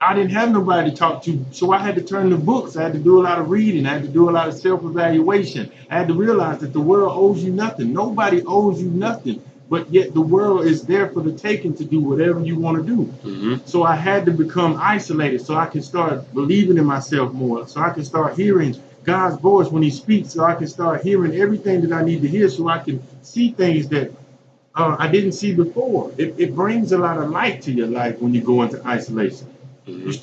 Speaker 2: I didn't have nobody to talk to, so I had to turn to books. I had to do a lot of reading. I had to do a lot of self-evaluation. I had to realize that the world owes you nothing. Nobody owes you nothing, but yet the world is there for the taking to do whatever you want to do.
Speaker 1: Mm-hmm.
Speaker 2: So I had to become isolated so I can start believing in myself more, so I can start hearing God's voice when He speaks, so I can start hearing everything that I need to hear, so I can see things that I didn't see before. It brings a lot of light to your life when you go into isolation.
Speaker 1: Mm-hmm.
Speaker 2: You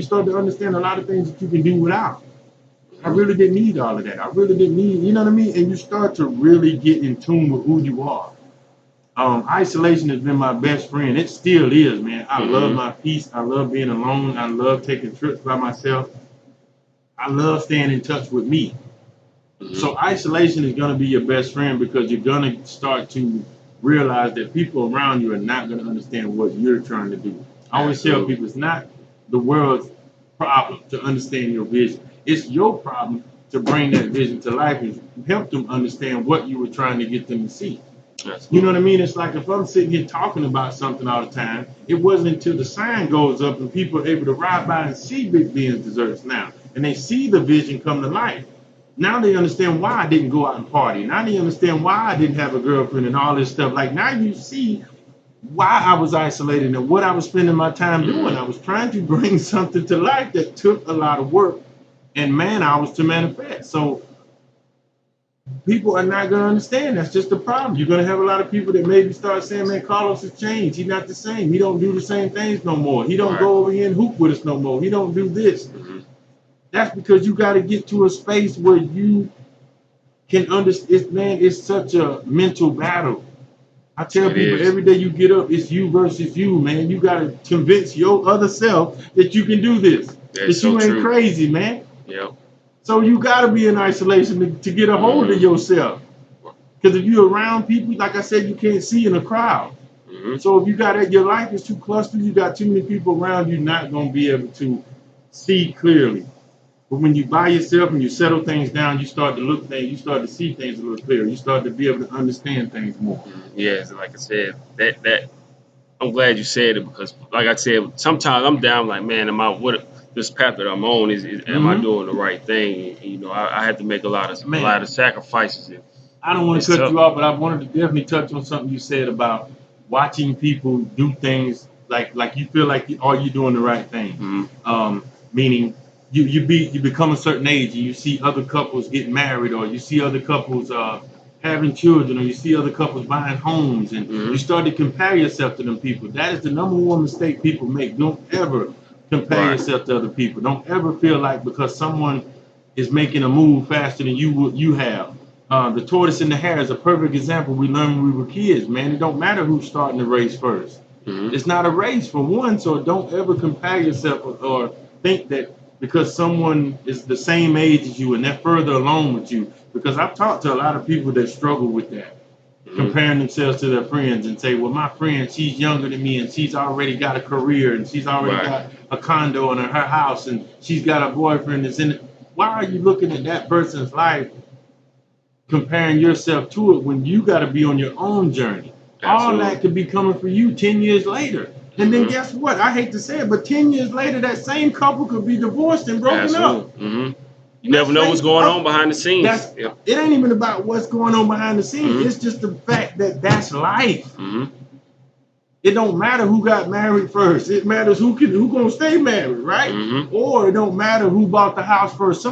Speaker 2: start to understand a lot of things that you can do without. I really didn't need all of that. I really didn't need, you know what I mean? And you start to really get in tune with who you are. Isolation has been my best friend. It still is, man. I love my peace. I love being alone. I love taking trips by myself. I love staying in touch with me.
Speaker 1: Mm-hmm.
Speaker 2: So isolation is going to be your best friend because you're going to start to realize that people around you are not going to understand what you're trying to do. I always tell people it's not the world's problem to understand your vision. It's your problem to bring that vision to life and help them understand what you were trying to get them to see. You know what I mean? It's like if I'm sitting here talking about something all the time, it wasn't until the sign goes up and people are able to ride by and see Big Ben's Desserts now, and they see the vision come to life. Now they understand why I didn't go out and party. Now they understand why I didn't have a girlfriend and all this stuff. Like now you see why I was isolated and what I was spending my time doing. I was trying to bring something to life that took a lot of work and man hours to manifest. So people are not going to understand. That's just the problem. You're going to have a lot of people that maybe start saying, man, Carlos has changed. He's not the same. He don't do the same things no more. He don't go over here and hoop with us no more. He don't do this. That's because you got to get to a space where you can understand. Man, it's such a mental battle. I tell people every day you get up, it's you versus you, man. You got to convince your other self that you can do this. That you ain't crazy, man.
Speaker 1: Yep.
Speaker 2: So you got to be in isolation to get a hold of yourself. Because if you're around people, like I said, you can't see in a crowd. So if you got your life is too clustered, you got too many people around, you're not going to be able to see clearly. But when you by yourself and you settle things down, you start to look things, you start to see things a little clearer. You start to be able to understand things more.
Speaker 1: Yes, like I said, that I'm glad you said it because, like I said, sometimes I'm down like, man, this path that I'm on am I doing the right thing? And, you know, I had to make a lot of sacrifices. And
Speaker 2: I don't want to cut you off, but I wanted to definitely touch on something you said about watching people do things like you feel like are you doing the right thing? Meaning you become a certain age and you see other couples getting married, or you see other couples having children, or you see other couples buying homes, and you start to compare yourself to them people. That is the number one mistake people make. Don't ever compare yourself to other people. Don't ever feel like because someone is making a move faster than you have. The tortoise and the hare is a perfect example we learned when we were kids, man. It don't matter who's starting the race first. It's not a race for one, so don't ever compare yourself or think that because someone is the same age as you and they're further along with you. Because I've talked to a lot of people that struggle with that, comparing themselves to their friends and say, well, my friend, she's younger than me and she's already got a career and she's already got a condo in her house and she's got a boyfriend that's in it. Why are you looking at that person's life, comparing yourself to it when you got to be on your own journey? Absolutely. All that could be coming for you 10 years later. And then guess what? I hate to say it, but 10 years later, that same couple could be divorced and broken up.
Speaker 1: You never know what's going on behind the scenes.
Speaker 2: It ain't even about what's going on behind the scenes. It's just the fact that that's life. It don't matter who got married first. It matters who gonna stay married, right? Or it don't matter who bought the house first.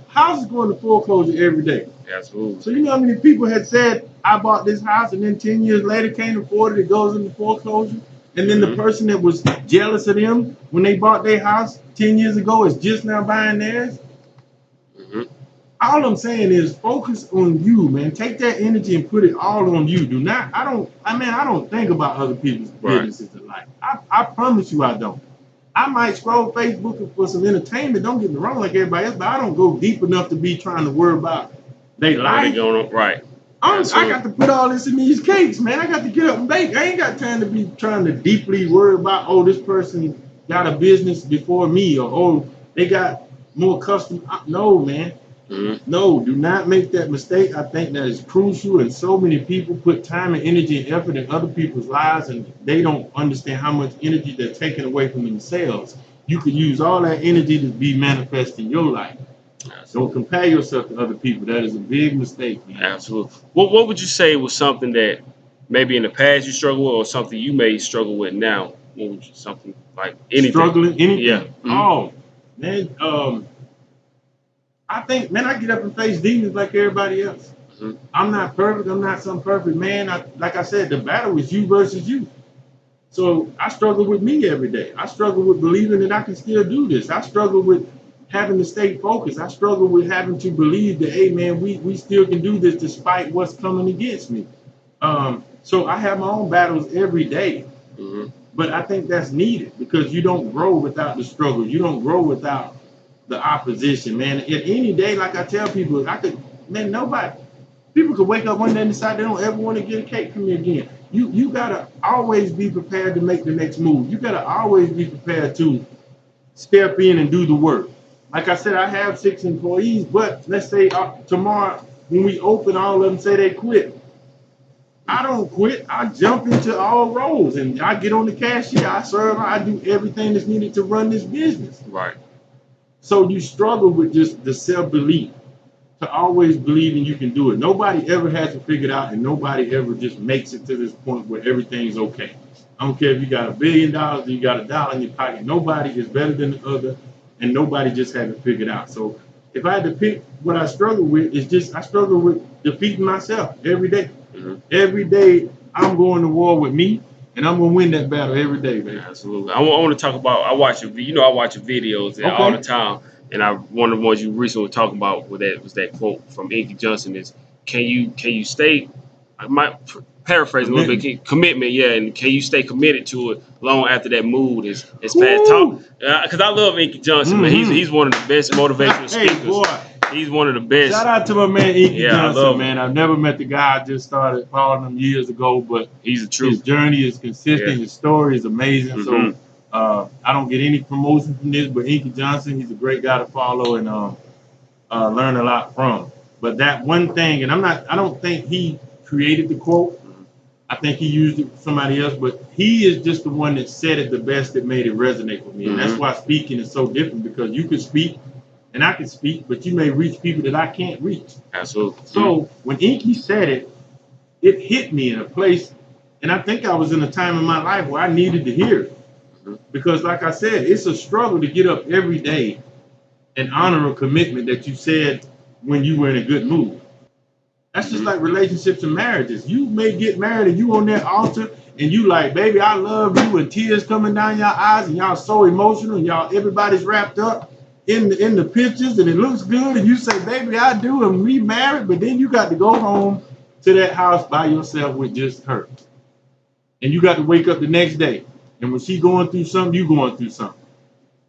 Speaker 2: House is going to foreclosure every day.
Speaker 1: Absolutely.
Speaker 2: So you know how many people had said, I bought this house, and then 10 years later can't afford it, it goes into foreclosure. And then the person that was jealous of them when they bought their house 10 years ago is just now buying theirs. All I'm saying is focus on you, man. Take that energy and put it all on you. I don't think about other people's businesses in life. I promise you I don't. I might scroll Facebook for some entertainment, don't get me wrong, like everybody else, but I don't go deep enough to be trying to worry about their life. I got to put all this in these cakes, man. I got to get up and bake. I ain't got time to be trying to deeply worry about, oh, this person got a business before me, or oh, they got more custom. No, man. No, do not make that mistake. I think that is crucial, and so many people put time and energy and effort in other people's lives, and they don't understand how much energy they're taking away from themselves. You could use all that energy to be manifest in your life. Don't compare yourself to other people. That is a big mistake, man.
Speaker 1: Absolutely. What would you say was something that maybe in the past you struggled with, or something you may struggle with now? What would you, something like anything?
Speaker 2: Struggling, anything?
Speaker 1: Yeah.
Speaker 2: Oh, man. I think, man, I get up and face demons like everybody else. I'm not perfect. I'm not some perfect man. Like I said, the battle is you versus you. So I struggle with me every day. I struggle with believing that I can still do this. I struggle with having to stay focused. I struggle with having to believe that, hey, man, we still can do this despite what's coming against me. So I have my own battles every day. But I think that's needed because you don't grow without the struggle. You don't grow without the opposition, man. At any day, like I tell people, people could wake up one day and decide they don't ever want to get a cake from me again. You gotta always be prepared to make the next move. You gotta always be prepared to step in and do the work. Like I said, I have 6 employees, but let's say tomorrow when we open, all of them say they quit. I don't quit. I jump into all roles and I get on the cashier. I serve. I do everything that's needed to run this business.
Speaker 1: Right.
Speaker 2: So you struggle with just the self-belief to always believing you can do it. Nobody ever has it figured out, and nobody ever just makes it to this point where everything's okay. I don't care if you got $1 billion or you got $1 in your pocket. Nobody is better than the other, and nobody just has it figured out. So if I had to pick what I struggle with, it's just I struggle with defeating myself every day. Every day I'm going to war with me, and I'm gonna win that battle every day, man.
Speaker 1: Absolutely. I want to talk about. I watch your videos all the time, and one of the ones you recently were talking about was that quote from Inky Johnson is, "Can you stay?" I might paraphrase a little bit. Commitment, yeah, and can you stay committed to it long after that mood is past? Talk, because I love Inky Johnson, man. He's one of the best motivational speakers.
Speaker 2: Hey, boy.
Speaker 1: He's one of the best.
Speaker 2: Shout out to my man Inky Johnson,
Speaker 1: I love
Speaker 2: man. I've never met the guy. I just started following him years ago, but
Speaker 1: he's the truth.
Speaker 2: His journey is consistent. His story is amazing. So I don't get any promotion from this, but Inky Johnson, he's a great guy to follow and learn a lot from. But that one thing, and I don't think he created the quote. I think he used it for somebody else, but he is just the one that said it the best that made it resonate with me. And that's why speaking is so different, because you can speak and I can speak, but you may reach people that I can't reach.
Speaker 1: Absolutely.
Speaker 2: So when Inky said it, it hit me in a place, and I think I was in a time in my life where I needed to hear it. Because like I said, it's a struggle to get up every day and honor a commitment that you said when you were in a good mood. That's just like relationships and marriages. You may get married and you on that altar and you like, baby, I love you, and tears coming down your eyes and y'all so emotional and everybody's wrapped up in the pictures and it looks good and you say, baby, I do, and we married, but then you got to go home to that house by yourself with just her. And you got to wake up the next day. And when she going through something, you going through something.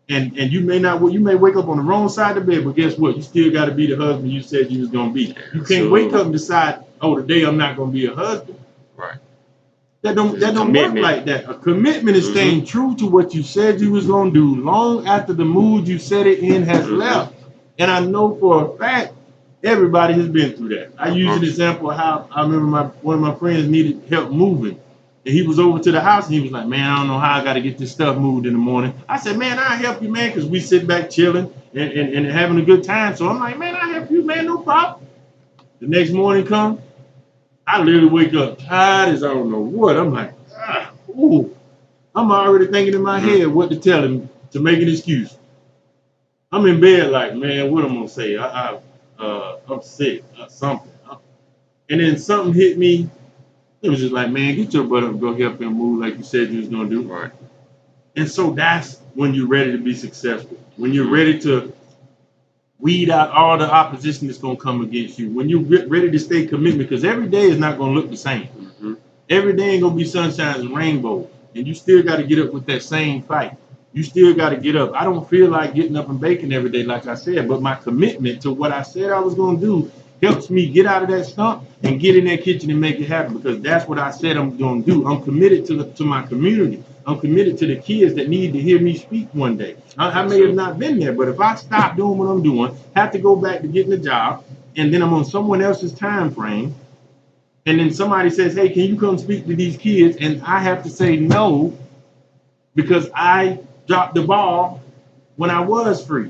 Speaker 2: And you may wake up on the wrong side of the bed, but guess what? You still got to be the husband you said you was going to be. You can't wake up and decide, oh, today I'm not going to be a husband.
Speaker 1: Right.
Speaker 2: That don't work like that. A commitment is staying true to what you said you was going to do long after the mood you said it in has left. And I know for a fact, everybody has been through that. I use an example of how I remember one of my friends needed help moving. And he was over to the house and he was like, man, I don't know how I got to get this stuff moved in the morning. I said, man, I'll help you, man, because we sit back chilling and having a good time. So I'm like, man, I'll help you, man, no problem. The next morning comes, I literally wake up tired as I don't know what. I'm like, I'm already thinking in my head what to tell him to make an excuse. I'm in bed like, man, what am I going to say? I'm sick or something. And then something hit me. It was just like, man, get your butt up and go help him move like you said you was going to do.
Speaker 1: Right.
Speaker 2: And so that's when you're ready to be successful. When you're ready to weed out all the opposition that's going to come against you. When you're ready to stay committed, because every day is not going to look the same. Every day ain't going to be sunshine and rainbows. And you still got to get up with that same fight. You still got to get up. I don't feel like getting up and baking every day, like I said, but my commitment to what I said I was going to do helps me get out of that slump and get in that kitchen and make it happen, because that's what I said I'm going to do. I'm committed to my community. I'm committed to the kids that need to hear me speak one day. I may have not been there, but if I stop doing what I'm doing, have to go back to getting a job, and then I'm on someone else's time frame, and then somebody says, "Hey, can you come speak to these kids?" and I have to say no because I dropped the ball when I was free.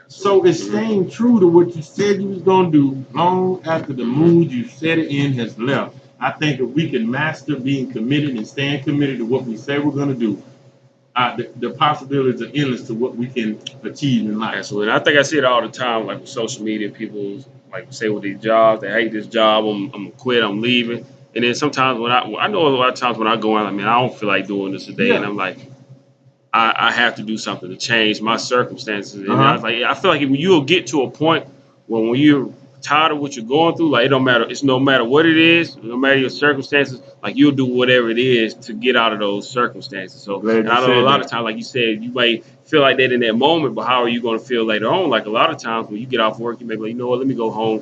Speaker 2: So it's staying true to what you said you was gonna do long after the mood you set it in has left. I think if we can master being committed and staying committed to what we say we're gonna do, the possibilities are endless to what we can achieve in life.
Speaker 1: Absolutely. I think I see it all the time, like with social media, people like say with these jobs, they hate this job, I'm gonna quit, I'm leaving. And then sometimes when I know a lot of times when I go out, like, man, I don't feel like doing this today, and
Speaker 2: Yeah.
Speaker 1: I'm like, I have to do something to change my circumstances. And I
Speaker 2: Uh-huh.
Speaker 1: was like, I feel like if you'll get to a point where when you're tired of what you're going through, like it don't matter, it's no matter what it is, no matter your circumstances, like you'll do whatever it is to get out of those circumstances. So,
Speaker 2: Glad
Speaker 1: and
Speaker 2: you
Speaker 1: I know a
Speaker 2: said
Speaker 1: lot of
Speaker 2: that.
Speaker 1: times, like you said, you may feel like that in that moment, but how are you going to feel later on? Like a lot of times when you get off work, you may be like, you know what, let me go home,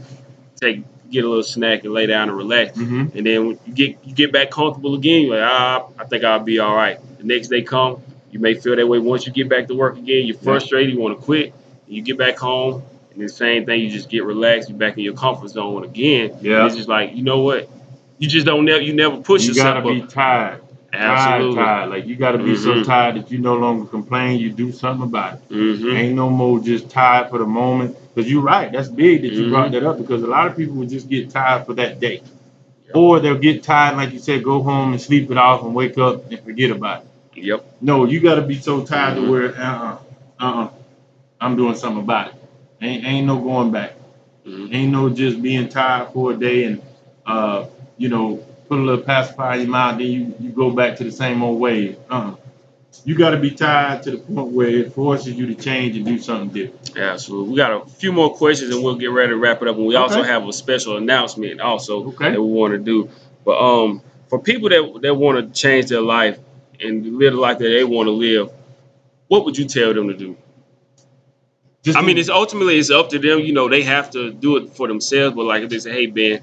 Speaker 1: get a little snack and lay down and relax.
Speaker 2: Mm-hmm.
Speaker 1: And then when you get back comfortable again, you're like, I think I'll be all right. The next day come, you may feel that way. Once you get back to work again, you're
Speaker 2: Yeah.
Speaker 1: frustrated, you want to quit. You get back home, and the same thing, you just get relaxed, you're back in your comfort zone again. And it's
Speaker 2: Yeah.
Speaker 1: just like, you know what? You just don't never you never push
Speaker 2: You gotta
Speaker 1: yourself
Speaker 2: be
Speaker 1: up.
Speaker 2: tired. Tired,
Speaker 1: Absolutely.
Speaker 2: tired. Like you gotta be so
Speaker 1: Mm-hmm.
Speaker 2: tired that you no longer complain, you do something about it.
Speaker 1: Mm-hmm.
Speaker 2: Ain't no more just tired for the moment. Because you're right, that's big that you brought
Speaker 1: Mm-hmm.
Speaker 2: that up because a lot of people will just get tired for that day.
Speaker 1: Yep.
Speaker 2: Or they'll get tired, like you said, go home and sleep it off and wake up and forget about it.
Speaker 1: Yep.
Speaker 2: No, you gotta be so tired to
Speaker 1: Mm-hmm.
Speaker 2: where I'm doing something about it. Ain't no going back.
Speaker 1: Mm-hmm.
Speaker 2: Ain't no just being tired for a day and uh, you know, put a little pacifier in your mouth, then you go back to the same old way. You got to be tired to the point where it forces you to change and do something different.
Speaker 1: Absolutely. We got a few more questions and we'll get ready to wrap it up. And we also
Speaker 2: Okay.
Speaker 1: have a special announcement also
Speaker 2: Okay.
Speaker 1: that we want to do. But for people that want to change their life and live the life that they want to live, what would you tell them to do?
Speaker 2: Just
Speaker 1: I mean,
Speaker 2: to,
Speaker 1: it's up to them. You know, they have to do it for themselves. But like if they say, hey Ben,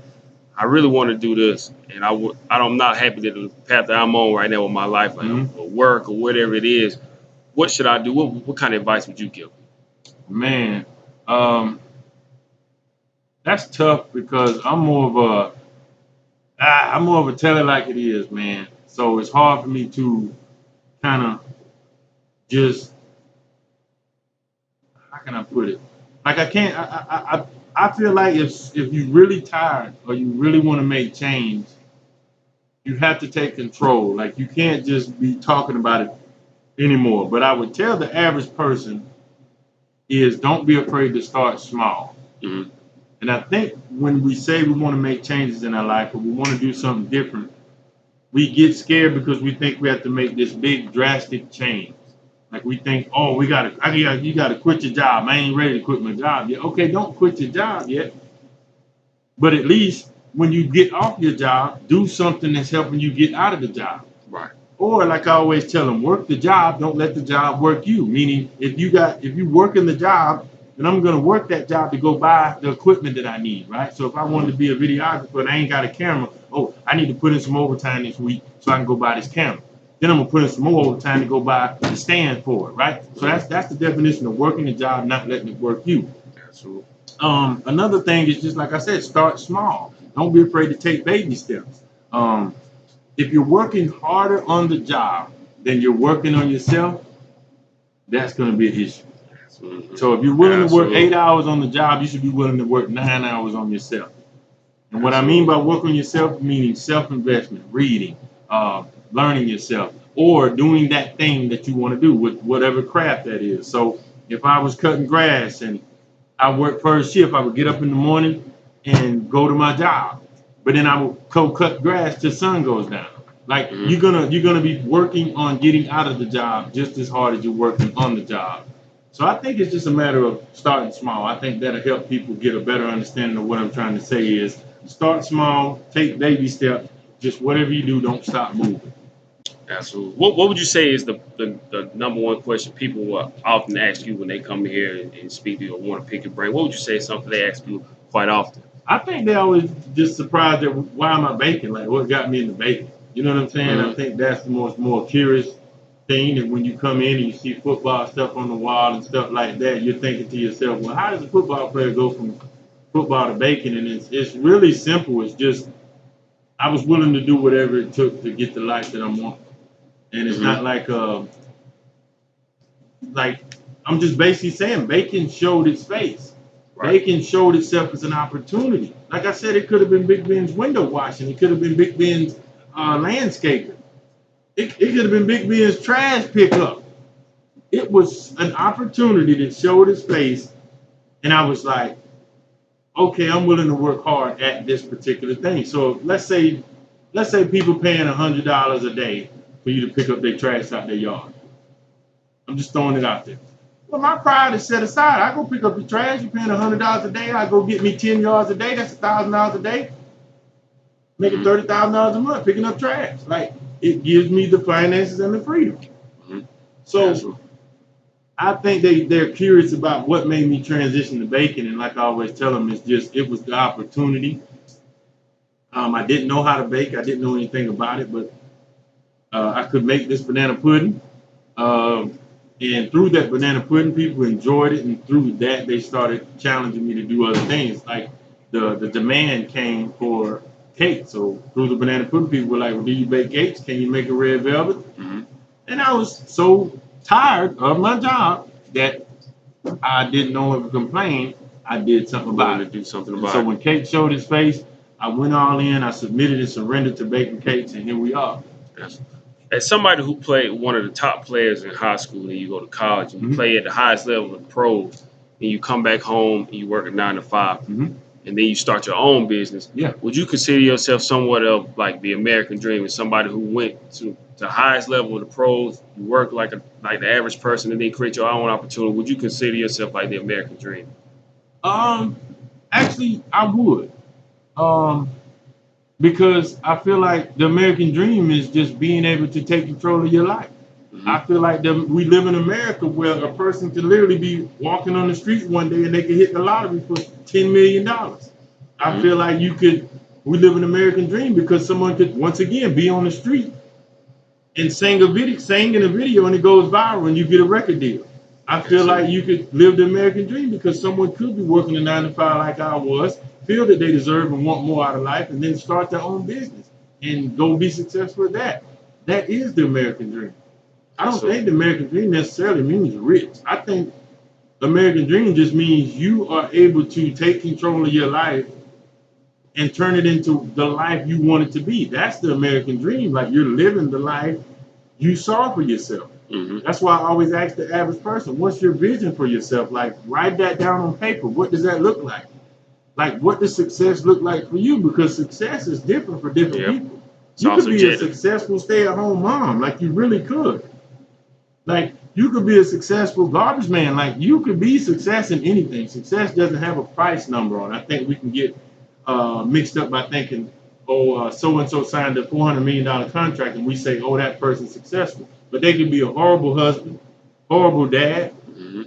Speaker 1: I really want to do this, and I'm not happy that the path that I'm on right now with my life, like
Speaker 2: mhm.
Speaker 1: or work or whatever it is. What should I do? What kind of advice would you give?
Speaker 2: Man, um, that's tough because I'm more of a tell it like it is, man. So it's hard for me to kind of just how can I put it? Like I can't. I feel like if you're really tired or you really want to make change, you have to take control. Like you can't just be talking about it anymore. But I would tell the average person is don't be afraid to start small.
Speaker 1: Mm-hmm.
Speaker 2: And I think when we say we want to make changes in our life or we want to do something different, we get scared because we think we have to make this big drastic change. Like we think, oh, you gotta quit your job. I ain't ready to quit my job yet. Okay, don't quit your job yet. But at least when you get off your job, do something that's helping you get out of the job.
Speaker 1: Right.
Speaker 2: Or like I always tell them, work the job, don't let the job work you. Meaning if you work in the job, then I'm gonna work that job to go buy the equipment that I need, right? So if I wanted to be a videographer and I ain't got a camera, oh, I need to put in some overtime this week so I can go buy this camera. Then I'm gonna put in some more overtime to go buy the stand for it, right? So that's the definition of working the job, not letting it work you.
Speaker 1: Absolutely.
Speaker 2: Another thing is just like I said, start small. Don't be afraid to take baby steps. If you're working harder on the job than you're working on yourself, that's going to be an issue.
Speaker 1: Absolutely.
Speaker 2: So if you're willing to work
Speaker 1: Absolutely.
Speaker 2: 8 hours on the job, you should be willing to work 9 hours on yourself. And what I mean by
Speaker 1: Absolutely.
Speaker 2: work on yourself, meaning self-investment, reading, learning yourself, or doing that thing that you want to do with whatever craft that is. So if I was cutting grass and I work first shift, I would get up in the morning and go to my job. But then I would go cut grass till sun goes down. Like
Speaker 1: Mm-hmm.
Speaker 2: you're gonna be working on getting out of the job just as hard as you're working on the job. So I think it's just a matter of starting small. I think that'll help people get a better understanding of what I'm trying to say is start small, take baby steps, just whatever you do, don't stop moving.
Speaker 1: Absolutely. What would you say is the number one question people will often ask you when they come here and speak to you or want to pick your brain? What would you say is something they ask you quite often?
Speaker 2: I think they always just surprised at why am I baking? Like what got me into baking? You know what I'm saying? I
Speaker 1: Mhm.
Speaker 2: think that's the more curious thing. And when you come in and you see football stuff on the wall and stuff like that, you're thinking to yourself, well, how does a football player go from football to bacon? And it's really simple. It's just I was willing to do whatever it took to get the life that I'm on. And it's
Speaker 1: Mhm.
Speaker 2: not like I'm just basically saying bacon showed its face.
Speaker 1: Right.
Speaker 2: Bacon showed itself as an opportunity. Like I said, it could have been Big Ben's window washing. It could have been Big Ben's landscaping. It could have been Big Ben's trash pickup. It was an opportunity that showed its face, and I was like, okay, I'm willing to work hard at this particular thing. So let's say people paying $100 a day for you to pick up their trash out their yard. I'm just throwing it out there. Well, my pride is set aside. I go pick up the trash. You're paying $100 a day. I go get me 10 yards a day. That's $1,000 a day. Making
Speaker 1: Mhm.
Speaker 2: $30,000 a month picking up trash. Like it gives me the finances and the freedom.
Speaker 1: Mhm.
Speaker 2: So
Speaker 1: Absolutely.
Speaker 2: I think they're curious about what made me transition to bacon, and like I always tell them, it was the opportunity. I didn't know how to bake. I didn't know anything about it, but I could make this banana pudding. Um, and through that banana pudding, people enjoyed it, and through that, they started challenging me to do other things. Like the demand came for cake. So through the banana pudding, people were like, "Well, do you bake cakes? Can you make a red velvet?"
Speaker 1: Mhm.
Speaker 2: And I was so tired of my job that I didn't know if to complain. I did something
Speaker 1: Willing
Speaker 2: about
Speaker 1: to
Speaker 2: it.
Speaker 1: do something
Speaker 2: And so
Speaker 1: about it.
Speaker 2: when Cake showed his face, I went all in. I submitted and surrendered to baking cakes, and here we are.
Speaker 1: Yes. As somebody who played one of the top players in high school, and you go to college and you
Speaker 2: Hmm.
Speaker 1: play at the highest level of the pros, and you come back home and you work a 9 to 5,
Speaker 2: Hmm.
Speaker 1: and then you start your own business,
Speaker 2: Yeah.
Speaker 1: would you consider yourself somewhat of like the American dream, as somebody who went to the highest level of the pros, you work like the average person, and then create your own opportunity? Would you consider yourself like the American dream?
Speaker 2: Um, Actually, I would. Um, because I feel like the American dream is just being able to take control of your life.
Speaker 1: Hmm.
Speaker 2: I feel like we live in America where a person can literally be walking on the street one day and they can hit the lottery for $10 million. I
Speaker 1: Hmm.
Speaker 2: feel like we live an American dream because someone could once again be on the street and sing in a video and it goes viral and you get a record deal. I feel like
Speaker 1: Absolutely.
Speaker 2: you could live the American dream because someone could be working a 9 to 5 like I was, feel that they deserve and want more out of life, and then start their own business and go be successful at that. That is the American dream. I don't think
Speaker 1: Absolutely.
Speaker 2: the American dream necessarily means rich. I think the American dream just means you are able to take control of your life and turn it into the life you want it to be. That's the American dream. Like you're living the life you saw for yourself.
Speaker 1: Hmm.
Speaker 2: That's why I always ask the average person, what's your vision for yourself? Like, write that down on paper. What does that look like? Like, what does success look like for you? Because success is different for different
Speaker 1: Yep.
Speaker 2: people.
Speaker 1: It's
Speaker 2: You
Speaker 1: all
Speaker 2: could be a
Speaker 1: subjective.
Speaker 2: successful stay-at-home mom, like you really could. Like, you could be a successful garbage man. Like, you could be success in anything. Success doesn't have a price number on it. I think we can get mixed up by thinking, oh, so and so signed a $400 million contract, and we say, oh, that person's successful. But they could be a horrible husband, horrible dad,
Speaker 1: Hmm.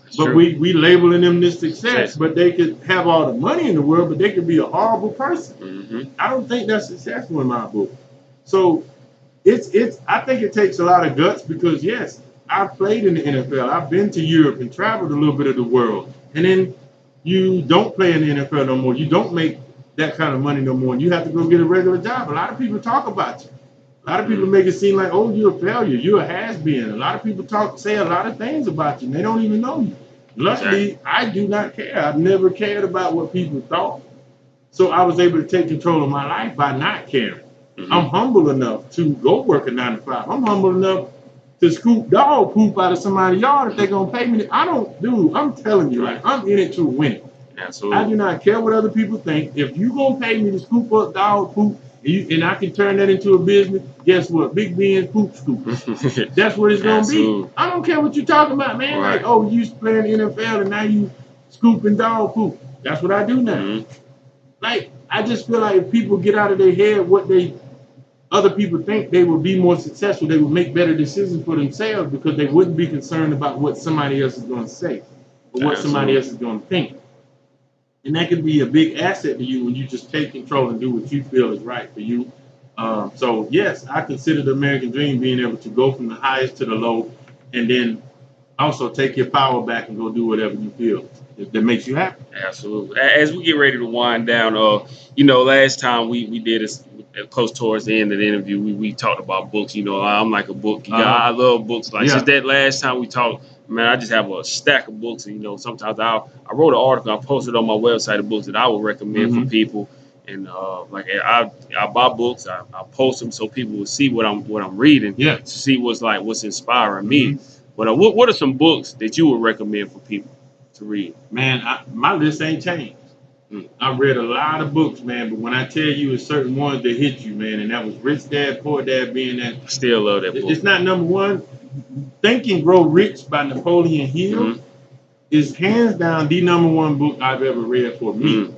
Speaker 1: That's
Speaker 2: but
Speaker 1: true.
Speaker 2: we labeling them this success.
Speaker 1: Success.
Speaker 2: But they could have all the money in the world, but they could be a horrible person.
Speaker 1: Hmm.
Speaker 2: I don't think that's successful in my book. So it's I think it takes a lot of guts because yes, I've played in the NFL. I've been to Europe and traveled a little bit of the world. And then you don't play in the NFL no more. You don't make that kind of money no more. And you have to go get a regular job. A lot of people talk about you. A lot of people
Speaker 1: Hmm.
Speaker 2: make it seem like, oh, you're a failure. You're a has-been. A lot of people say a lot of things about you, and they don't even know you.
Speaker 1: Exactly.
Speaker 2: Luckily, I do not care. I've never cared about what people thought. So I was able to take control of my life by not caring. I'm
Speaker 1: Hmm.
Speaker 2: humble enough to go work a 9 to 5. I'm humble enough to scoop dog poop out of somebody's yard if they're gonna pay me. I don't do. I'm telling you, like
Speaker 1: Right.
Speaker 2: I'm in it to win it. I do
Speaker 1: Absolutely.
Speaker 2: not care what other people think. If you gonna pay me to scoop up dog poop and I can turn that into a business, guess what? Big Ben's poop scooper. That's what it's gonna be.
Speaker 1: Absolutely.
Speaker 2: I don't care what you're talking about, man. Like,
Speaker 1: Right.
Speaker 2: oh, you used to play in the NFL and now you scooping dog poop. That's what I do now.
Speaker 1: Hmm.
Speaker 2: Like, I just feel like if people get out of their head what they other people think, they would be more successful. They would make better decisions for themselves because they wouldn't be concerned about what somebody else is going to say or what somebody
Speaker 1: Absolutely.
Speaker 2: else is going to think. And that can be a big asset to you when you just take control and do what you feel is right for you So yes, I consider the American dream being able to go from the highest to the low, and then also take your power back and go do whatever you feel that makes you happy.
Speaker 1: Absolutely. As we get ready to wind down, last time we did this close towards the end of the interview, we talked about books. I'm like a book geek.
Speaker 2: Uh-huh.
Speaker 1: I love books. Like since
Speaker 2: Yeah.
Speaker 1: that last time we talked, man, I just have a stack of books. And sometimes I wrote an article, I posted on my website of books that I would recommend for
Speaker 2: Hmm.
Speaker 1: people. And like I buy books, I post them so people will see what I'm reading,
Speaker 2: Yeah.
Speaker 1: to see what's inspiring
Speaker 2: Hmm.
Speaker 1: me. But what are some books that you would recommend for people to read?
Speaker 2: Man, my list ain't changed.
Speaker 1: Mm.
Speaker 2: I've read a lot of books, man, but when I tell you it's certain ones that hit you, man, and that was Rich Dad Poor Dad being that.
Speaker 1: Still love that book.
Speaker 2: It's not number one. Think and Grow Rich by Napoleon Hill
Speaker 1: Mhm.
Speaker 2: is hands down the number one book I've ever read for me.
Speaker 1: Mm.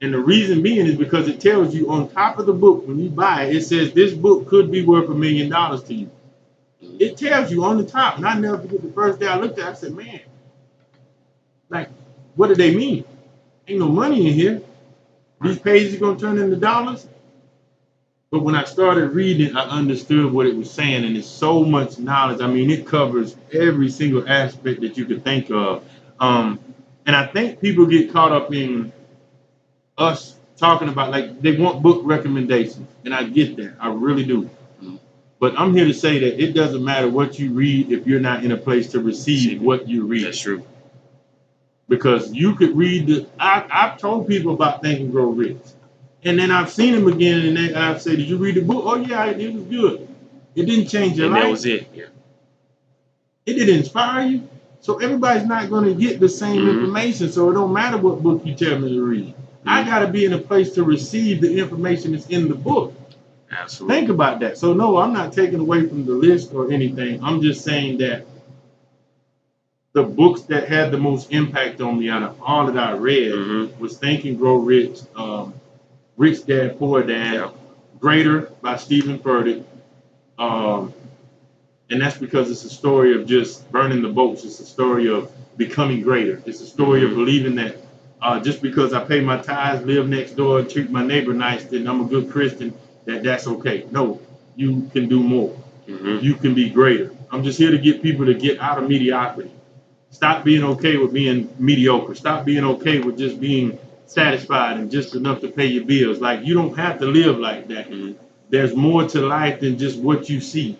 Speaker 2: And the reason being is because it tells you on top of the book when you buy it, it says this book could be worth $1 million to you. It tells you on the top. And I never forget the first day I looked at it, I said, man, like, what do they mean? Ain't no money in here. These pages are gonna turn into dollars. But when I started reading, I understood what it was saying, and it's so much knowledge. I mean, it covers every single aspect that you could think of. And I think people get caught up in us talking about, like, they want book recommendations, and I get that. I really do.
Speaker 1: Mhm.
Speaker 2: But I'm here to say that it doesn't matter what you read if you're not in a place to receive what you read.
Speaker 1: That's true.
Speaker 2: Because you could read I've told people about Think and Grow Rich. And then I've seen them again, and I've said, did you read the book? Oh, yeah, it was good. It didn't change your
Speaker 1: And
Speaker 2: life.
Speaker 1: that was it. Yeah.
Speaker 2: It didn't inspire you. So everybody's not going to get the same
Speaker 1: Mhm.
Speaker 2: information. So it don't matter what book you tell me to read. I
Speaker 1: Mhm.
Speaker 2: got to be in a place to receive the information that's in the book.
Speaker 1: Absolutely.
Speaker 2: Think about that. So no, I'm not taking away from the list or anything. I'm just saying that the books that had the most impact on me out of all that I read
Speaker 1: Mhm.
Speaker 2: was Think and Grow Rich, Rich Dad Poor Dad,
Speaker 1: Yeah.
Speaker 2: Greater by Stephen Furtick. Um, and that's because it's a story of just burning the boats. It's a story of becoming greater. It's a story of
Speaker 1: Mhm.
Speaker 2: believing that just because I pay my tithes, live next door, and treat my neighbor nice, then I'm a good Christian, that's okay. No, you can do more.
Speaker 1: Mhm.
Speaker 2: You can be greater. I'm just here to get people to get out of mediocrity. Stop being okay with being mediocre. Stop being okay with just being satisfied and just enough to pay your bills. Like, you don't have to live like that.
Speaker 1: Mhm.
Speaker 2: There's more to life than just what you see.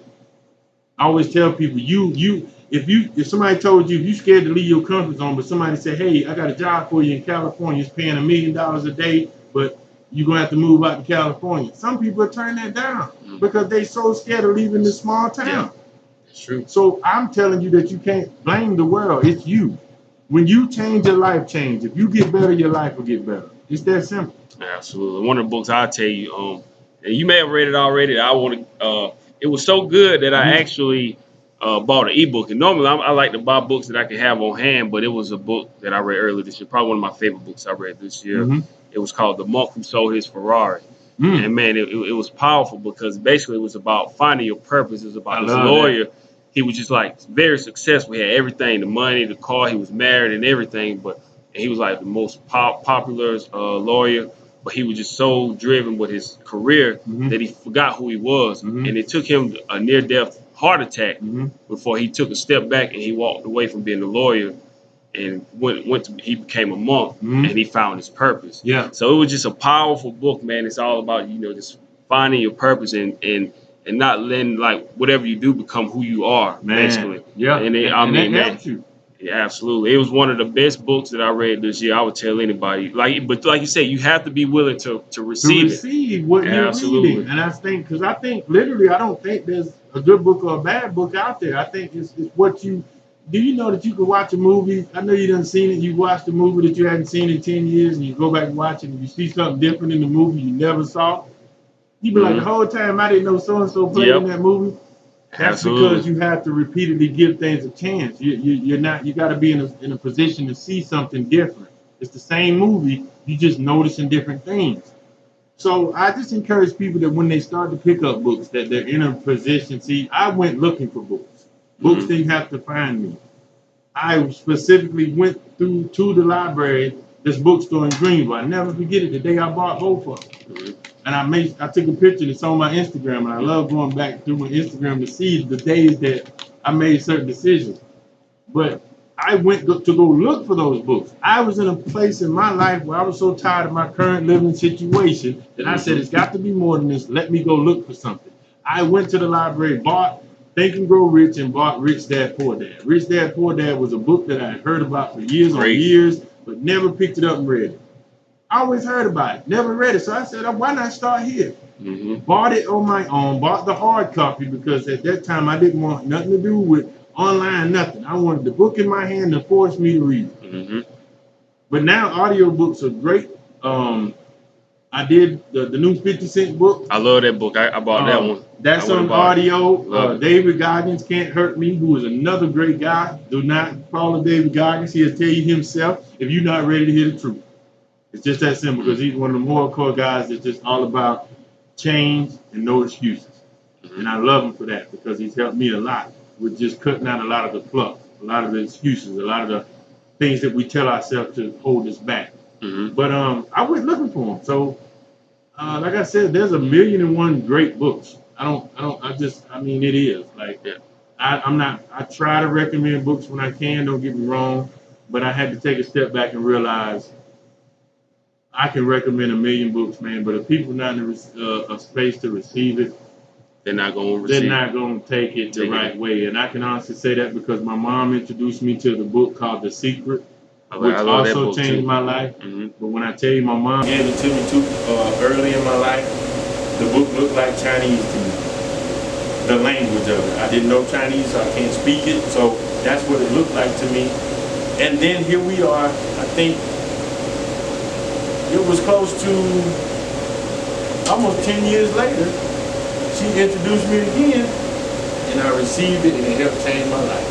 Speaker 2: I always tell people, if somebody told you if you scared to leave your comfort zone, but somebody said, hey, I got a job for you in California, it's paying $1 million a day, but you're gonna have to move out to California. Some people turn that down because they so scared of leaving this small town.
Speaker 1: Yeah. It's true.
Speaker 2: So I'm telling you that you can't blame the world. It's you. When you change, your life change. If you get better, your life will get better. It's that simple.
Speaker 1: Absolutely. One of the books I'll tell you, and you may have read it already. It was so good that I
Speaker 2: Mhm.
Speaker 1: actually bought an ebook. And normally I like to buy books that I can have on hand, but it was a book that I read earlier this year. Probably one of my favorite books I read this year.
Speaker 2: Mhm.
Speaker 1: It was called The Monk Who Sold His Ferrari.
Speaker 2: Mm.
Speaker 1: And man, it was powerful because basically it was about finding your purpose. It was
Speaker 2: I
Speaker 1: about this
Speaker 2: love
Speaker 1: lawyer. He was just like very successful. He had everything, the money, the car. He was married and everything, but and he was like the most popular lawyer. But he was just so driven with his career
Speaker 2: Mhm.
Speaker 1: that he forgot who he was,
Speaker 2: Mhm.
Speaker 1: and it took him a near-death heart attack
Speaker 2: Mhm.
Speaker 1: before he took a step back and he walked away from being a lawyer and he became a monk
Speaker 2: Mhm.
Speaker 1: and he found his purpose.
Speaker 2: Yeah.
Speaker 1: So it was just a powerful book, man. It's all about just finding your purpose and not letting like whatever you do become who you are,
Speaker 2: Man.
Speaker 1: basically.
Speaker 2: Yeah.
Speaker 1: And
Speaker 2: And that
Speaker 1: man,
Speaker 2: helps you.
Speaker 1: yeah, absolutely. It was one of the best books that I read this year. I would tell anybody. But like you said, you have to be willing to
Speaker 2: To
Speaker 1: receive it.
Speaker 2: receive what you're
Speaker 1: Absolutely.
Speaker 2: reading. And because I think literally, I don't think there's a good book or a bad book out there. I think it's what you do. You know that you can watch a movie. I know you done seen it. You watched a movie that you hadn't seen in 10 years, and you go back and watch it, and you see something different in the movie you never saw. You be like, the
Speaker 1: Mhm.
Speaker 2: whole time I didn't know so and so played in
Speaker 1: Yep.
Speaker 2: that movie. That's because
Speaker 1: Absolutely.
Speaker 2: you have to repeatedly give things a chance. You're not. You got to be in a position to see something different. It's the same movie. You just noticing different things. So I just encourage people that when they start to pick up books, that they're in a position. See, I went looking for books. Books
Speaker 1: Mhm.
Speaker 2: didn't have to find me. I specifically went to the library, this bookstore in Greenville. I never forget it. The day I bought both of them.
Speaker 1: Mhm.
Speaker 2: And I took a picture that's on my Instagram, and I love going back through my Instagram to see the days that I made certain decisions. But I went to go look for those books. I was in a place in my life where I was so tired of my current living situation that I said, it's got to be more than this. Let me go look for something. I went to the library, bought Think and Grow Rich, and bought Rich Dad Poor Dad. Rich Dad Poor Dad was a book that I had heard about for years on years, but never picked it up and read it. I always heard about it, never read it. So I said, why not start here? Bought it on my own, bought the hard copy because at that time I didn't want nothing to do with online, nothing. I wanted the book in my hand to force me to read it. But now audiobooks are great. I did the new 50 Cent book.
Speaker 1: I love that book. I bought that one.
Speaker 2: That's on audio. David Goggins, Can't Hurt Me, who is another great guy. Do not follow David Goggins. He'll tell you himself if you're not ready to hear the truth. It's just that simple because he's one of the hardcore guys that's just all about change and no excuses. And I love him for that because he's helped me a lot with just cutting out a lot of the fluff, a lot of the excuses, a lot of the things that we tell ourselves to hold us back. But I went looking for him. So like I said, there's 1,000,001 great books. I mean, it is like, I try to recommend books when I can, don't get me wrong, but I had to take a step back and realize I can recommend 1,000,000 books, man, but if people not in a space to receive it,
Speaker 1: they're not going to
Speaker 2: take it the right way. And I can honestly say that because my mom introduced me to the book called The Secret, which also changed my life. But when I tell you my mom gave it to me too early in my life, the book looked like Chinese to me. The language of it. I didn't know Chinese, so I can't speak it. So that's what it looked like to me. And then here we are, I think it was close to almost 10 years later, she introduced me again, and I received it, and it helped change my life.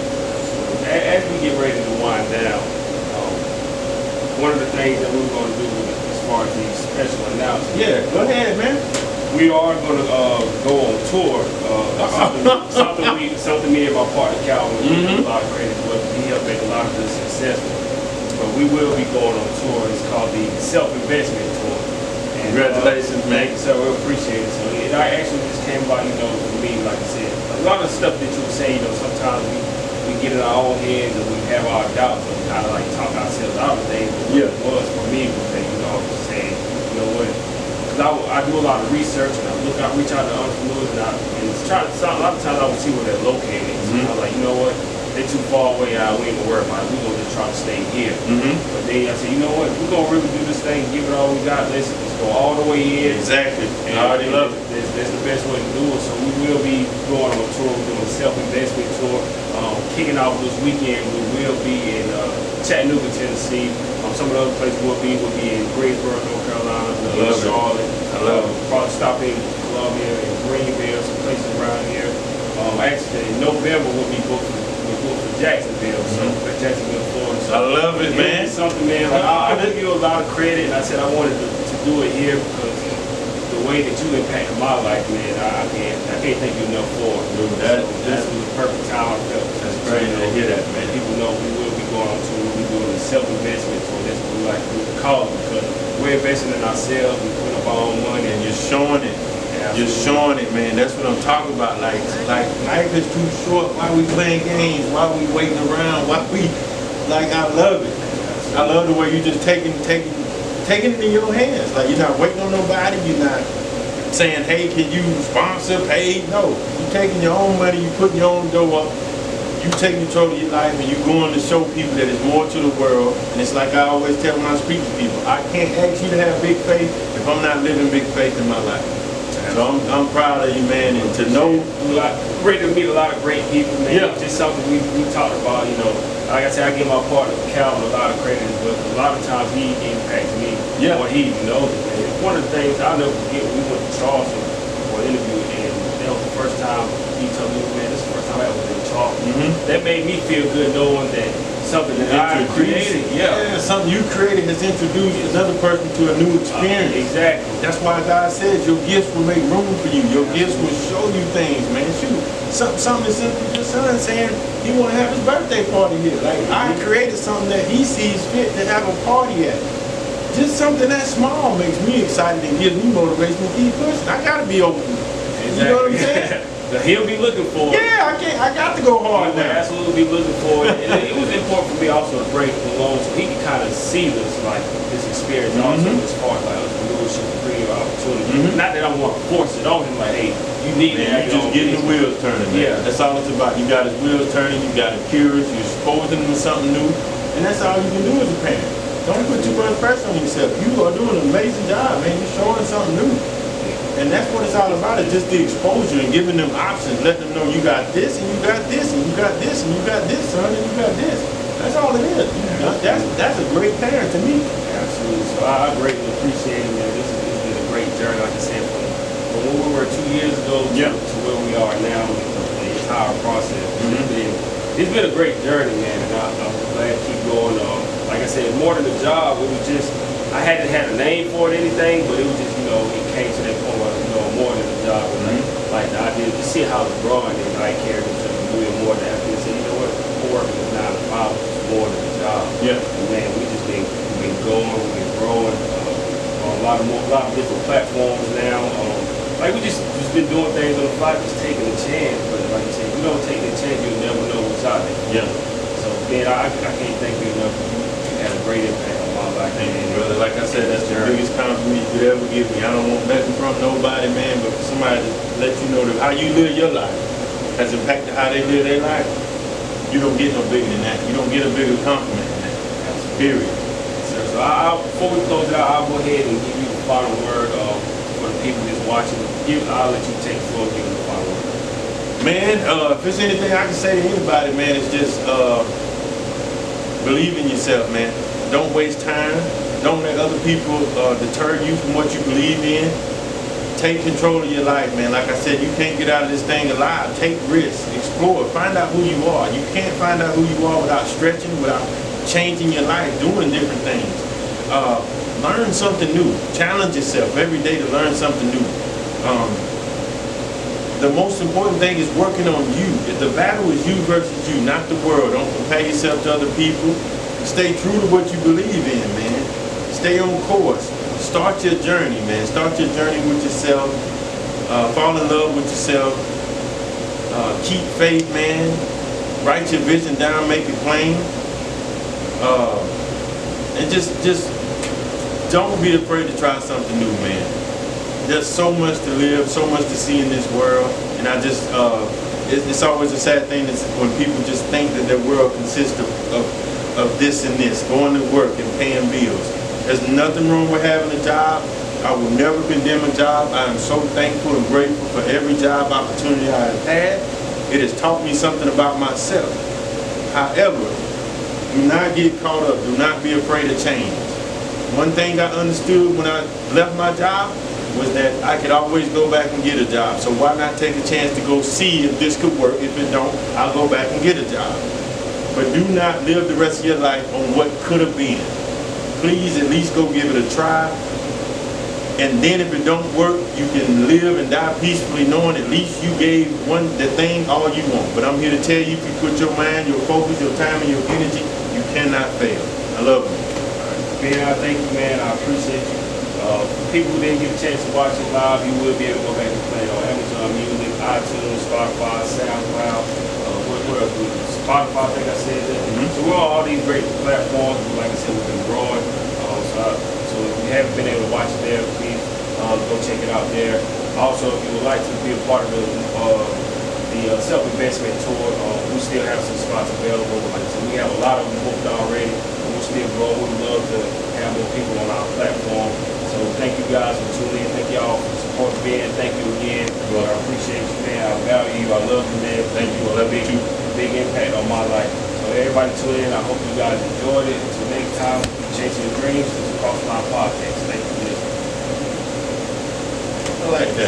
Speaker 1: As we get ready to wind down, one of the things that we're going to do as far as these special announcements.
Speaker 2: Yeah, go ahead, man.
Speaker 1: We are going to go on tour. Something me and my partner Calvin a lot of credit for. He helped make a lot of this successful. But we will be going on tour. It's called the Self-Investment Tour. And,
Speaker 2: congratulations, man.
Speaker 1: So we appreciate it. So it actually just came about, for me, like I said, a lot of stuff that you were saying, sometimes we get in our own heads and we have our doubts and we kind of like talk ourselves out of things. But what it was for me was that, I was saying, what? Because I do a lot of research and I reach out to entrepreneurs and it's a lot of times I would see where they're located. So I was like, what? They're too far away. We ain't gonna worry about it. We're gonna just try to stay here. But then I said, what? We're gonna really do this thing, give it all we got. Let's go all the way in.
Speaker 2: Exactly.
Speaker 1: And I already love it. That's the best way to do it. So we will be going on a tour. We're doing a self-investment tour. Kicking off this weekend, we will be in Chattanooga, Tennessee. Some of the other places we'll be in Greensboro, North Carolina, Charlotte. Probably stop in Columbia and Greenville, some places around here. Actually, in November we'll be booked for Jacksonville, Jacksonville, Florida. So
Speaker 2: I love it, man.
Speaker 1: Something, man. I give you a lot of credit, and I said I wanted to do it here because the way that you impacted my life, man, I can't thank you enough for it. That's the perfect time I felt.
Speaker 2: That's great to hear that, man.
Speaker 1: People know we will be going on tour. We'll be doing a self-investment tour. That's what we like to call it because we're investing in ourselves. We put up our own money,
Speaker 2: and you're showing it. You're showing it, man. That's what I'm talking about. Like life is too short. Why we playing games? Why we waiting around? Why we I love it. I love the way you just taking it in your hands. Like you're not waiting on nobody. You're not saying, hey, can you sponsor, pay? No. You're taking your own money. You putting your own dough up. You taking control of your life, and you're going to show people that there's more to the world. And it's like I always tell when I speak to people, I can't ask you to have big faith if I'm not living big faith in my life. So I'm proud of you, man, and to know.
Speaker 1: Great to meet a lot of great people, man. Yeah. Just something we talked about, Like I said, I give my partner Calvin a lot of credit, but a lot of times he impacts me more. He knows it, man. One of the things I'll never forget, we went to Charleston for an interview, and that was the first time he told me, man, this is the first time I ever been to Charleston. That made me feel good knowing that something that I created,
Speaker 2: something you created has introduced another person to a new experience.
Speaker 1: Exactly.
Speaker 2: That's why God says your gifts will make room for you. Your gifts will show you things, man. Shoot, something as simple as your son saying he want to have his birthday party here. Like I created something that he sees fit to have a party at. just something that small makes me excited and gives me motivation to keep pushing. I gotta be open.
Speaker 1: Exactly.
Speaker 2: You know what I'm saying?
Speaker 1: He'll be looking for it.
Speaker 2: Yeah, I got to go hard
Speaker 1: He would
Speaker 2: now.
Speaker 1: absolutely be looking for it. And it was important for me also to break along so he could kind of see this, like, this experience also as far as like entrepreneurship, career opportunity. Not that I want to force it on him, like, hey, you need to have
Speaker 2: Man, you just getting the wheels turning. Man.
Speaker 1: Yeah.
Speaker 2: That's all it's about. You got his wheels turning, you got him curious, you're exposing him to something new, and that's all you can do as a parent. Don't put too much pressure on yourself. You are doing an amazing job, man. You're showing something new. And that's what it's all about, is just the exposure and giving them options, letting them know you got this and you got this and you got this and you got this, son, and you got this. That's all it is. That's a great parent to me.
Speaker 1: Absolutely. So I greatly appreciate it, man. This has been a great journey, like I said, from when we were 2 years ago to where we are now, the entire process. It's been a great journey, man, and I'm glad to keep going. Like I said, more than a job, it was just, I hadn't had a name for it or anything, but it was just, it came to that point where, more than a job. Like the idea, just see how it's growing, and I carried it to doing more than that. And say, you know what, working is 9 to 5, which is more than a job.
Speaker 2: Yeah.
Speaker 1: And man, we've been going, we've been growing on a lot of different platforms now. Like we just been doing things on the fly, just taking a chance. But like you said, if you don't take that chance, you'll never know what's out there.
Speaker 2: Yeah.
Speaker 1: So man, I can't thank you enough. You had a great impact on my life.
Speaker 2: Thank you, brother. Like I said, that's the biggest compliment you could ever give me. I don't want nothing from nobody, man, but for somebody to let you know that how you live your life has impacted how they live their life. You don't get no bigger than that. You don't get a bigger compliment than that. Period.
Speaker 1: So before we close it out, I'll go ahead and give you the final word for the people that's watching. I'll let you take the floor and give them the final word.
Speaker 2: Man, if there's anything I can say to anybody, man, it's just believe in yourself, man. Don't waste time. Don't let other people deter you from what you believe in. Take control of your life, man. Like I said, you can't get out of this thing alive. Take risks, explore, find out who you are. You can't find out who you are without stretching, without changing your life, doing different things. Learn something new. Challenge yourself every day to learn something new. The most important thing is working on you. If the battle is you versus you, not the world. Don't compare yourself to other people. Stay true to what you believe in, man. Stay on course. Start your journey, man. Start your journey with yourself. Fall in love with yourself. Keep faith, man. Write your vision down, make it plain. And just don't be afraid to try something new, man. There's so much to live, so much to see in this world, and I just, it's always a sad thing when people just think that their world consists of this and this, going to work and paying bills. There's nothing wrong with having a job. I will never condemn a job. I am so thankful and grateful for every job opportunity I have had. It has taught me something about myself. However, do not get caught up. Do not be afraid of change. One thing I understood when I left my job was that I could always go back and get a job. So why not take a chance to go see if this could work? If it don't, I'll go back and get a job. But do not live the rest of your life on what could have been. Please at least go give it a try. And then if it don't work, you can live and die peacefully knowing at least you gave the thing all you want. But I'm here to tell you, if you put your mind, your focus, your time, and your energy, you cannot fail. I love you.
Speaker 1: Man, I thank you, man. I appreciate you. For people who didn't get a chance to watch it live, you will be able to go back and play it on Amazon Music, iTunes, Spotify, SoundCloud, what else? Spotify, I think I said that. So we're on all these great platforms. Like I said, we've been growing. So if you haven't been able to watch it there, please go check it out there. Also, if you would like to be a part of the self-investment tour, we still have some spots available. Like I said, we have a lot of them booked already. We're still growing. We'd love to have more people on our platform. So thank you guys for tuning in. Thank y'all for supporting Ben. Thank you again. I appreciate you, man. I value you. I love you, man.
Speaker 2: Thank you. I love you too.
Speaker 1: Big impact on my life. So everybody tune in. I hope you guys enjoyed it. Until next time, chasing your dreams. This is Crossline Podcast. Thank you for listening.
Speaker 2: I like that.